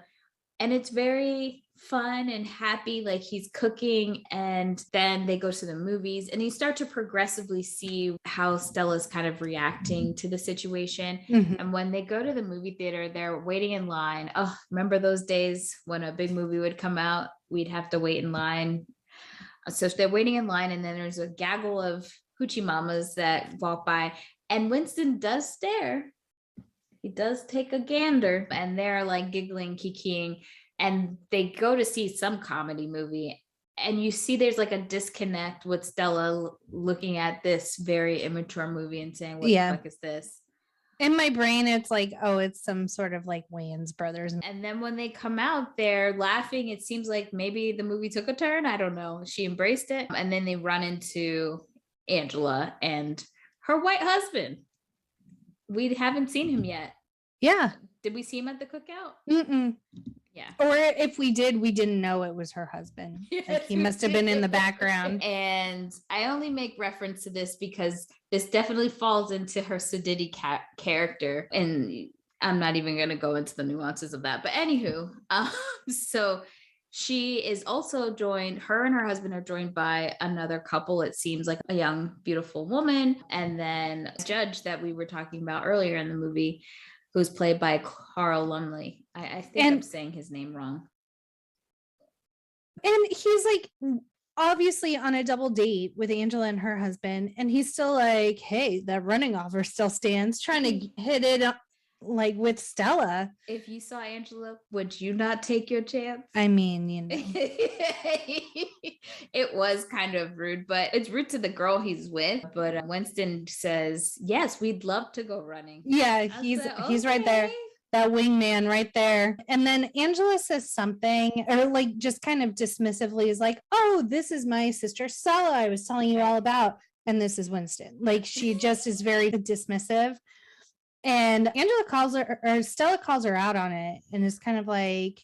and it's very fun and happy. Like, he's cooking, and then they go to the movies, and you start to progressively see how Stella's kind of reacting to the situation. And when they go to the movie theater, they're waiting in line. Oh, remember those days when a big movie would come out, we'd have to wait in line. So they're waiting in line, and then there's a gaggle of hoochie mamas that walk by, and Winston does stare. He does take a gander, and they're like giggling, kikiing. And they go to see some comedy movie, and you see there's like a disconnect with Stella looking at this very immature movie and saying, what the fuck is this? In my brain, it's like, oh, it's some sort of like Wayans Brothers. And then when they come out, they're laughing. It seems like maybe the movie took a turn. I don't know. She embraced it. And then they run into Angela and her white husband. We haven't seen him yet. Yeah. Did we see him at the cookout? Yeah. Or if we did, we didn't know it was her husband. Yes, like, he must have been in the background. And I only make reference to this because this definitely falls into her Sadiddy character. And I'm not even going to go into the nuances of that. But anywho, so she is also joined, her and her husband are joined by another couple. It seems like a young, beautiful woman. And then a judge that we were talking about earlier in the movie, who's played by Carl Lumley. I think I'm saying his name wrong. And he's like obviously on a double date with Angela and her husband. And he's still like, hey, that running offer still stands, trying to hit it up like with Stella. If you saw Angela, would you not take your chance? I mean, you know. It was kind of rude, but it's rude to the girl he's with. But Winston says, yes, we'd love to go running. Yeah, he's right there. That wingman right there. And then Angela says something, or like just kind of dismissively is like, oh, this is my sister Stella I was telling you all about. And this is Winston. Like, she just is very dismissive. And Angela calls her, or Stella calls her out on it, and is kind of like,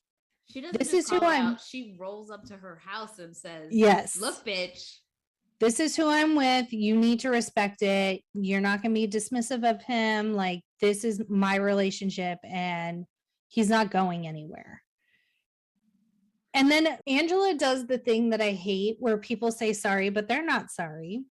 she doesn't this is who I'm out. She rolls up to her house and says, yes, look, bitch, this is who I'm with. You need to respect it. You're not going to be dismissive of him. Like, this is my relationship, and he's not going anywhere. And then Angela does the thing that I hate, where people say sorry, but they're not sorry.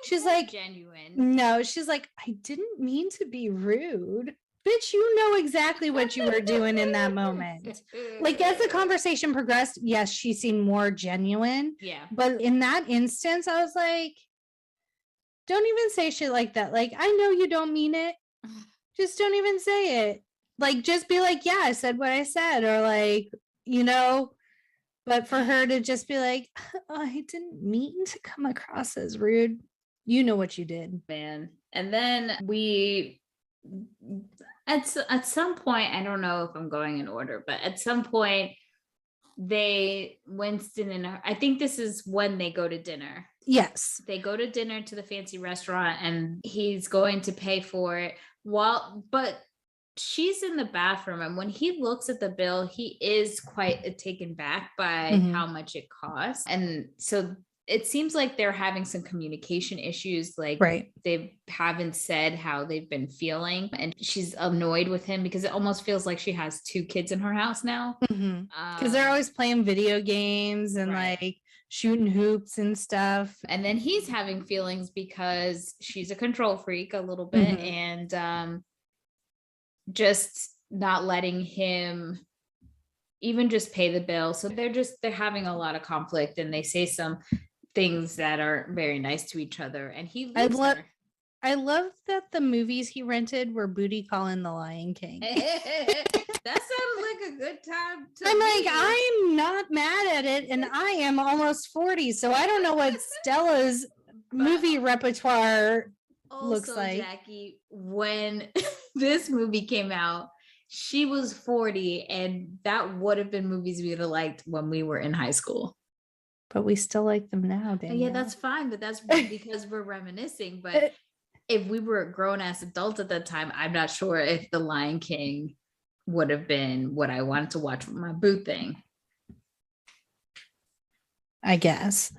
She's like, genuine. No, she's like, I didn't mean to be rude. Bitch, you know exactly what you were doing in that moment. Like, as the conversation progressed, yes, she seemed more genuine. Yeah. But in that instance, I was like, don't even say shit like that. Like, I know you don't mean it. Just don't even say it. Like, just be like, yeah, I said what I said. Or like, you know, but for her to just be like, oh, I didn't mean to come across as rude. You know what you did, man. And then at some point, I don't know if I'm going in order, but at some point Winston and her, I think this is when they go to dinner. Yes. They go to dinner to the fancy restaurant and he's going to pay for it but she's in the bathroom, and when he looks at the bill, he is quite taken back by how much it costs. And so it seems like they're having some communication issues. Like they haven't said how they've been feeling, and she's annoyed with him because it almost feels like she has 2 kids in her house now. Because they're always playing video games and like shooting hoops and stuff. And then he's having feelings because she's a control freak a little bit, and just not letting him even just pay the bill. So they're having a lot of conflict, and they say some things that are very nice to each other. And he leaves her. I love that the movies he rented were booty calling the Lion King. That sounds like a good time to I'm like, I'm not mad at it, and I am almost 40, so I don't know what Stella's movie repertoire looks like. Jackie, when this movie came out, she was 40, and that would have been movies we would have liked when we were in high school. But we still like them now, Danielle. Yeah, that's fine, but that's because we're reminiscing. But if we were grown-ass adults at that time, I'm not sure if The Lion King would have been what I wanted to watch with my boo thing. I guess.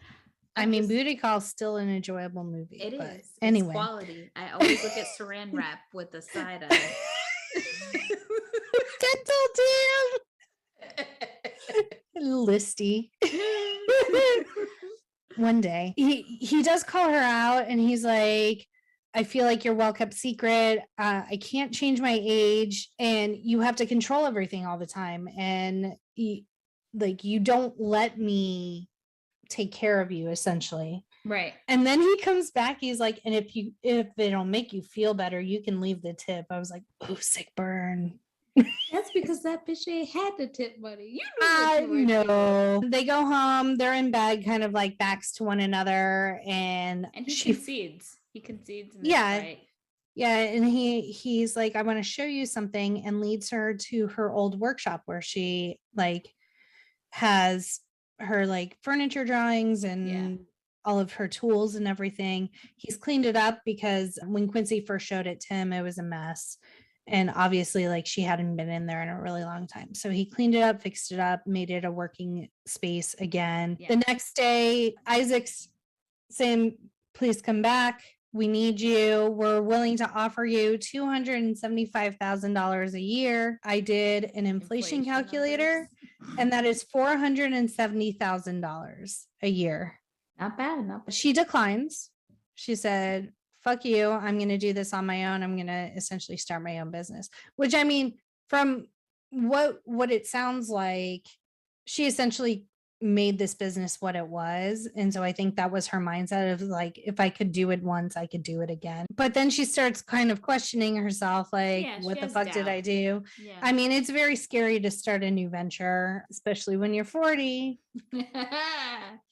I mean, Booty Call's still an enjoyable movie. It is. Anyway. It's quality. I always look at saran wrap with the side eye. Dental dam. Listy. One day he does call her out, and he's like, I feel like you're well-kept secret. I can't change my age, and you have to control everything all the time. And you don't let me take care of you, essentially. Right. And then he comes back, he's like, and if they don't make you feel better, you can leave the tip. I was like, oh, sick burn. That's because that bitch ain't had the tip money. I know. They go home, they're in bed, kind of like backs to one another, and he concedes. He concedes in this fight. Yeah, and he's like, I want to show you something, and leads her to her old workshop where she like has her like furniture drawings and all of her tools and everything. He's cleaned it up because when Quincy first showed it to him, it was a mess. And obviously, like, she hadn't been in there in a really long time. So he cleaned it up, fixed it up, made it a working space again. The next day, Isaac's saying, please come back. We need you. We're willing to offer you $275,000 a year. I did an inflation calculator, and that is $470,000 a year. Not bad. She declines. She said, fuck you, I'm going to do this on my own. I'm going to essentially start my own business, which, I mean, from what it sounds like, she essentially made this business what it was. And so I think that was her mindset of like, if I could do it once, I could do it again. But then she starts kind of questioning herself, like, what the fuck did I do? Yeah. I mean, it's very scary to start a new venture, especially when you're 40.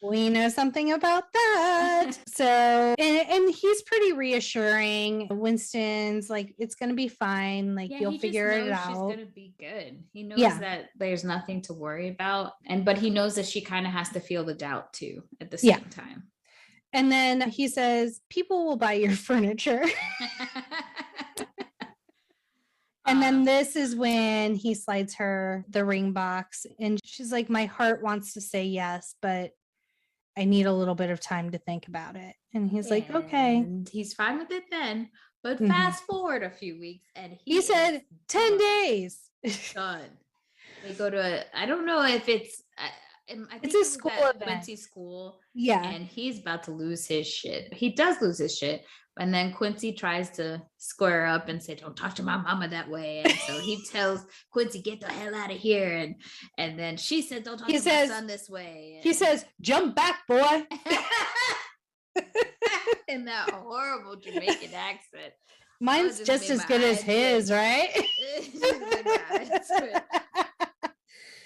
We know something about that. So, and he's pretty reassuring. Winston's like, it's going to be fine. Like, you'll figure it out. She's going to be good. He knows that there's nothing to worry about. But he knows that she kind of has to feel the doubt too at the same time. And then he says, people will buy your furniture. And then this is when he slides her the ring box, and she's like, my heart wants to say yes, but I need a little bit of time to think about it. And he's like, okay. And he's fine with it then. But fast forward a few weeks, and he said 10 days. Done. They go to I don't know if it's I think it's a school event. Quincy school. Yeah. And he's about to lose his shit. He does lose his shit. And then Quincy tries to square up and say, don't talk to my mama that way. And so he tells Quincy, get the hell out of here. And then she said, don't talk to my son this way. And he says, jump back, boy. In that horrible Jamaican accent. Mine's just as good as his, right?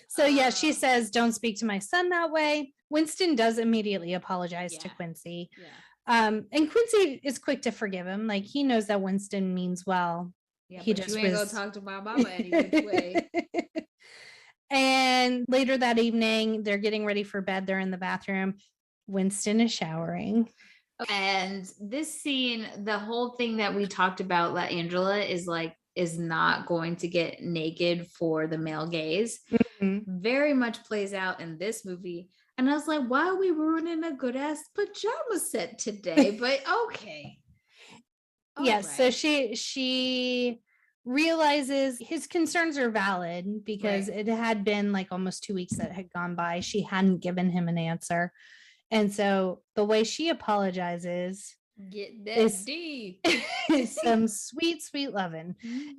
So yeah, she says, don't speak to my son that way. Winston does immediately apologize to Quincy. And Quincy is quick to forgive him. Like, he knows that Winston means well. Yeah, he but just you ain't was... gonna talk to my mama any which way. And later that evening, they're getting ready for bed. They're in the bathroom. Winston is showering. And this scene, the whole thing that we talked about, that Angela is not going to get naked for the male gaze, very much plays out in this movie. And I was like, why are we ruining a good ass pajama set today? But okay. Yes. Right. So she realizes his concerns are valid because it had been like almost 2 weeks that had gone by. She hadn't given him an answer. And so the way she apologizes, get that D, some sweet, sweet loving.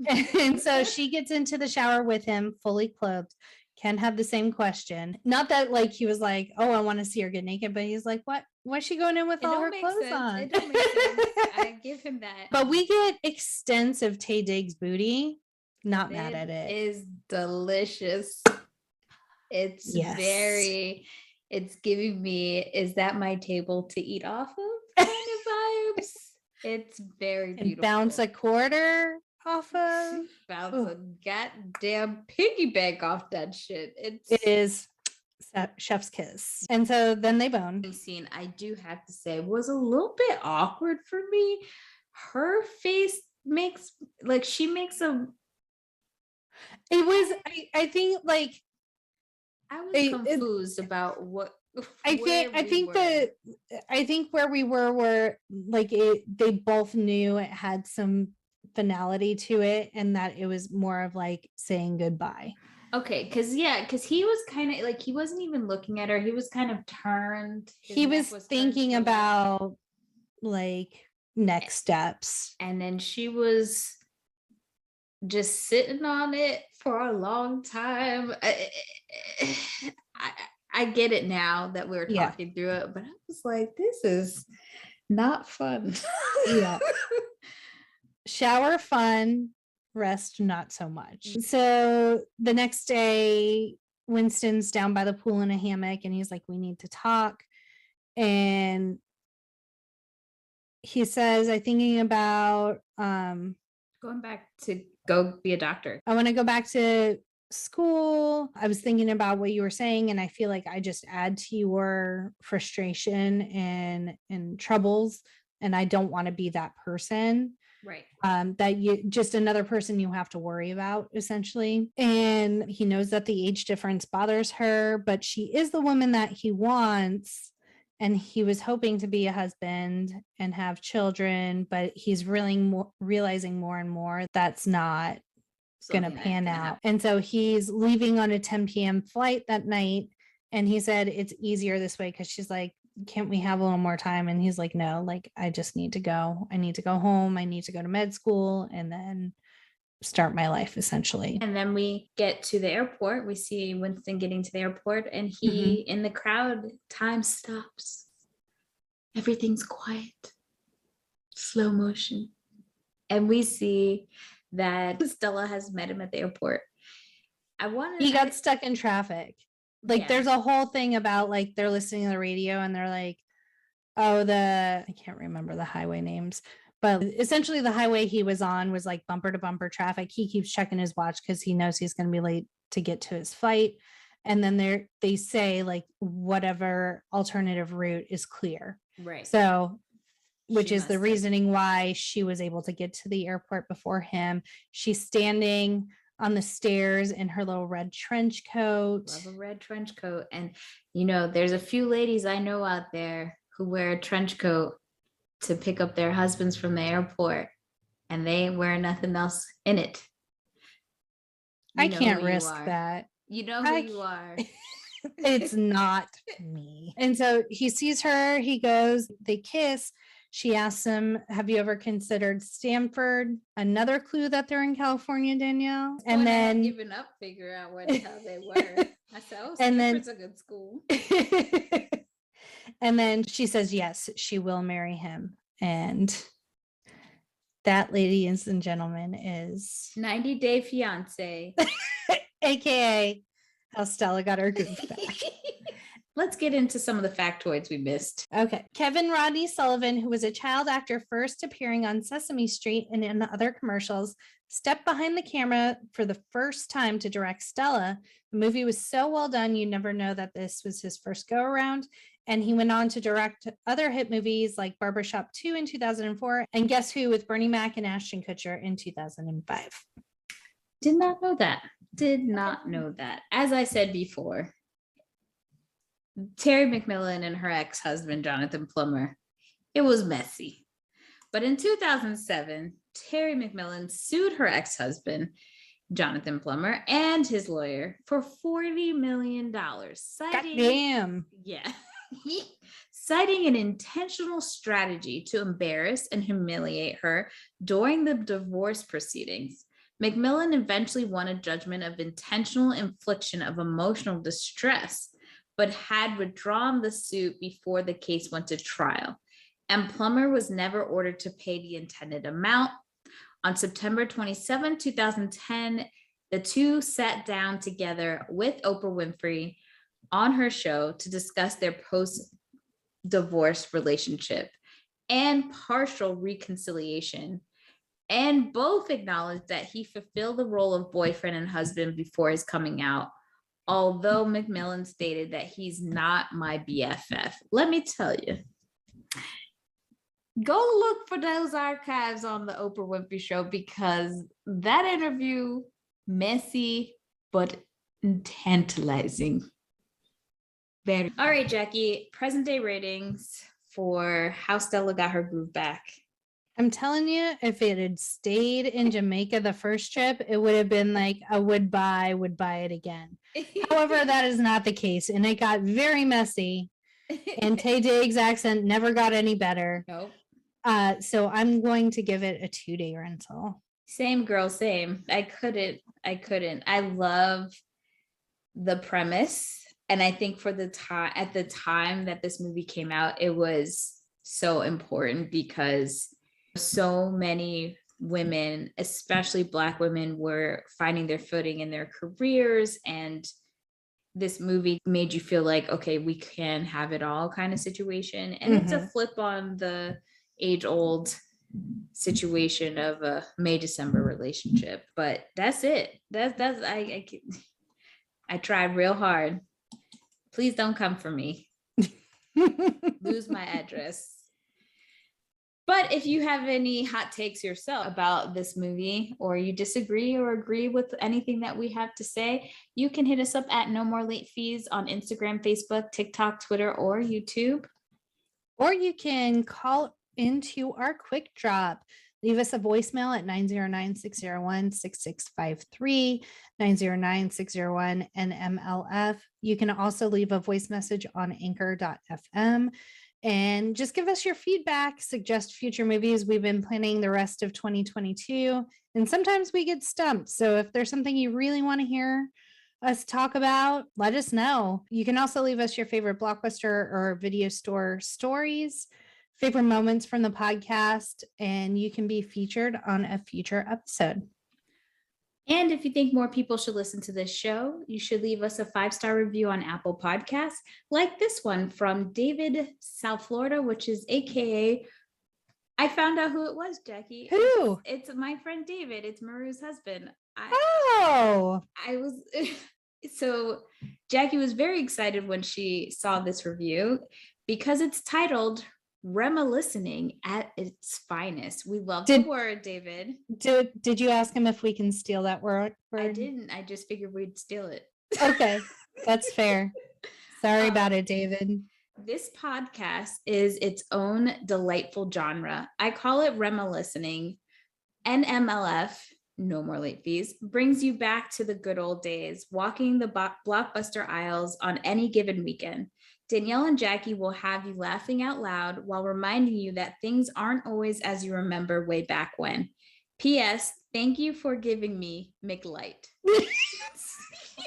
And so she gets into the shower with him fully clothed. Ken had the same question. Not that like he was like, oh, I want to see her get naked, but he's like, what? Why is she going in with all her clothes on? It don't make sense. I give him that. But we get extensive Taye Diggs booty. Not mad at it. It is delicious. It's it's giving me, is that my table to eat off of kind of vibes. It's very beautiful. And bounce a quarter off of. Bounce a goddamn piggy bank off that shit. It is chef's kiss. And so then they bone. The scene, I do have to say, was a little bit awkward for me. Her face makes, like, she makes a... It was, I think, like... I was confused about what... I think where we were like they both knew it had some finality to it, and that it was more of like saying goodbye. Okay, because he was kind of like, he wasn't even looking at her. He was kind of turned. He was thinking about like next steps, and then she was just sitting on it for a long time. I get it now that we're talking through it, but I was like, this is not fun. Shower fun, rest not so much. So the next day, Winston's down by the pool in a hammock, and he's like, we need to talk. And he says, I'm thinking about going back to go be a doctor. I want to go back to school. I was thinking about what you were saying, and I feel like I just add to your frustration and troubles, and I don't want to be that person. Right. That you just another person you have to worry about, essentially. And he knows that the age difference bothers her, but she is the woman that he wants, and he was hoping to be a husband and have children, but he's really realizing more and more that's not gonna pan out. And so he's leaving on a 10 p.m. flight that night, and he said it's easier this way, because she's like, can't we have a little more time? And he's like, no, like, I just need to go. I need to go home. I need to go to med school and then start my life, essentially. And then we get to the airport. We see Winston getting to the airport, and he in the crowd, time stops. Everything's quiet, slow motion. And we see that Stella has met him at the airport. He got stuck in traffic. Like, there's a whole thing about like they're listening to the radio and they're like, oh, I can't remember the highway names, but essentially the highway he was on was like bumper to bumper traffic. He keeps checking his watch because he knows he's going to be late to get to his flight. And then they say like whatever alternative route is clear. Right. So, which is the reasoning why she was able to get to the airport before him. She's standing on the stairs in her little red trench coat. Love a red trench coat. And, you know, there's a few ladies I know out there who wear a trench coat to pick up their husbands from the airport, and they ain't wearing nothing else in it. I can't risk that. You know who you are. It's not me. And so he sees her, he goes, they kiss. She asks him, have you ever considered Stanford? Another clue that they're in California, Danielle. And then giving up, figure out how they were. I said, oh, Stanford's a good school. And then she says, yes, she will marry him. And that, ladies and gentlemen, is 90 Day Fiance. AKA how Stella got her goof back. let's get into some of the factoids we missed. Okay. Kevin Rodney Sullivan, who was a child actor first appearing on Sesame Street and in other commercials, stepped behind the camera for the first time to direct Stella. The movie was so well done, you never know that this was his first go around. And he went on to direct other hit movies like Barbershop 2 in 2004 and Guess Who with Bernie Mac and Ashton Kutcher in 2005. Did not know that. Did not know that. As I said before, Terry McMillan and her ex-husband, Jonathan Plummer, it was messy. But in 2007, Terry McMillan sued her ex-husband, Jonathan Plummer, and his lawyer for $40 million, citing an intentional strategy to embarrass and humiliate her during the divorce proceedings. McMillan eventually won a judgment of intentional infliction of emotional distress, but had withdrawn the suit before the case went to trial. And Plummer was never ordered to pay the intended amount. On September 27, 2010, the two sat down together with Oprah Winfrey on her show to discuss their post-divorce relationship and partial reconciliation. And both acknowledged that he fulfilled the role of boyfriend and husband before his coming out, although McMillan stated that he's not my BFF. Let me tell you, go look for those archives on the Oprah Winfrey Show, because that interview, messy, but tantalizing. Very. All right, Jackie, present day ratings for How Stella Got Her Groove Back. I'm telling you, if it had stayed in Jamaica the first trip, it would have been like a would buy it again. However, that is not the case. And it got very messy. And Taye Diggs' accent never got any better. Nope. So I'm going to give it a 2-day rental. Same girl, same. I couldn't. I love the premise. And I think for the time, at the time that this movie came out, it was so important because so many women, especially Black women, were finding their footing in their careers. And this movie made you feel like, okay, we can have it all kind of situation. And it's a flip on the age-old situation of a May-December relationship. But that's it. I tried real hard. Please don't come for me. Lose my address. But if you have any hot takes yourself about this movie, or you disagree or agree with anything that we have to say, you can hit us up at No More Late Fees on Instagram, Facebook, TikTok, Twitter, or YouTube. Or you can call into our quick drop. Leave us a voicemail at 909-601-6653, 909-601-NMLF. You can also leave a voice message on anchor.fm. And just give us your feedback, suggest future movies. We've been planning the rest of 2022, and sometimes we get stumped. So if there's something you really want to hear us talk about, let us know. You can also leave us your favorite Blockbuster or video store stories, favorite moments from the podcast, and you can be featured on a future episode. And if you think more people should listen to this show, you should leave us a 5-star review on Apple Podcasts, like this one from David, South Florida, which is AKA, I found out who it was, Jackie. Who? It's my friend David. It's Maru's husband. So Jackie was very excited when she saw this review because it's titled Reminiscing at its finest. We love the word, David. Did you ask him if we can steal that word? I didn't. I just figured we'd steal it. Okay, that's fair. Sorry about it, David. This podcast is its own delightful genre. I call it Reminiscing. NMLF, No More Late Fees, brings you back to the good old days, walking the blockbuster aisles on any given weekend. Danielle and Jackie will have you laughing out loud while reminding you that things aren't always as you remember way back when. P.S. Thank you for giving me McLight.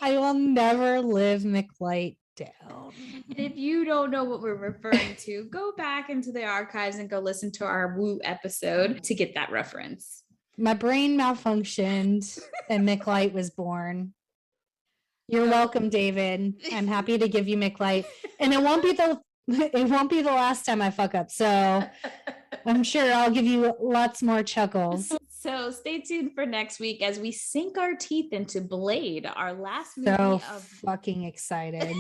I will never live McLight down. And if you don't know what we're referring to, go back into the archives and go listen to our Woo episode to get that reference. My brain malfunctioned and McLight was born. You're welcome, David. I'm happy to give you McLight. And it won't be the last time I fuck up. So I'm sure I'll give you lots more chuckles. So stay tuned for next week as we sink our teeth into Blade, our last movie So fucking excited.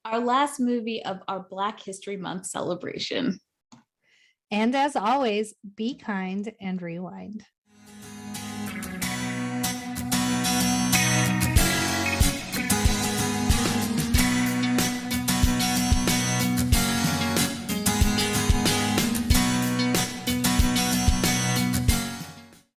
Our last movie of our Black History Month celebration. And as always, be kind and rewind.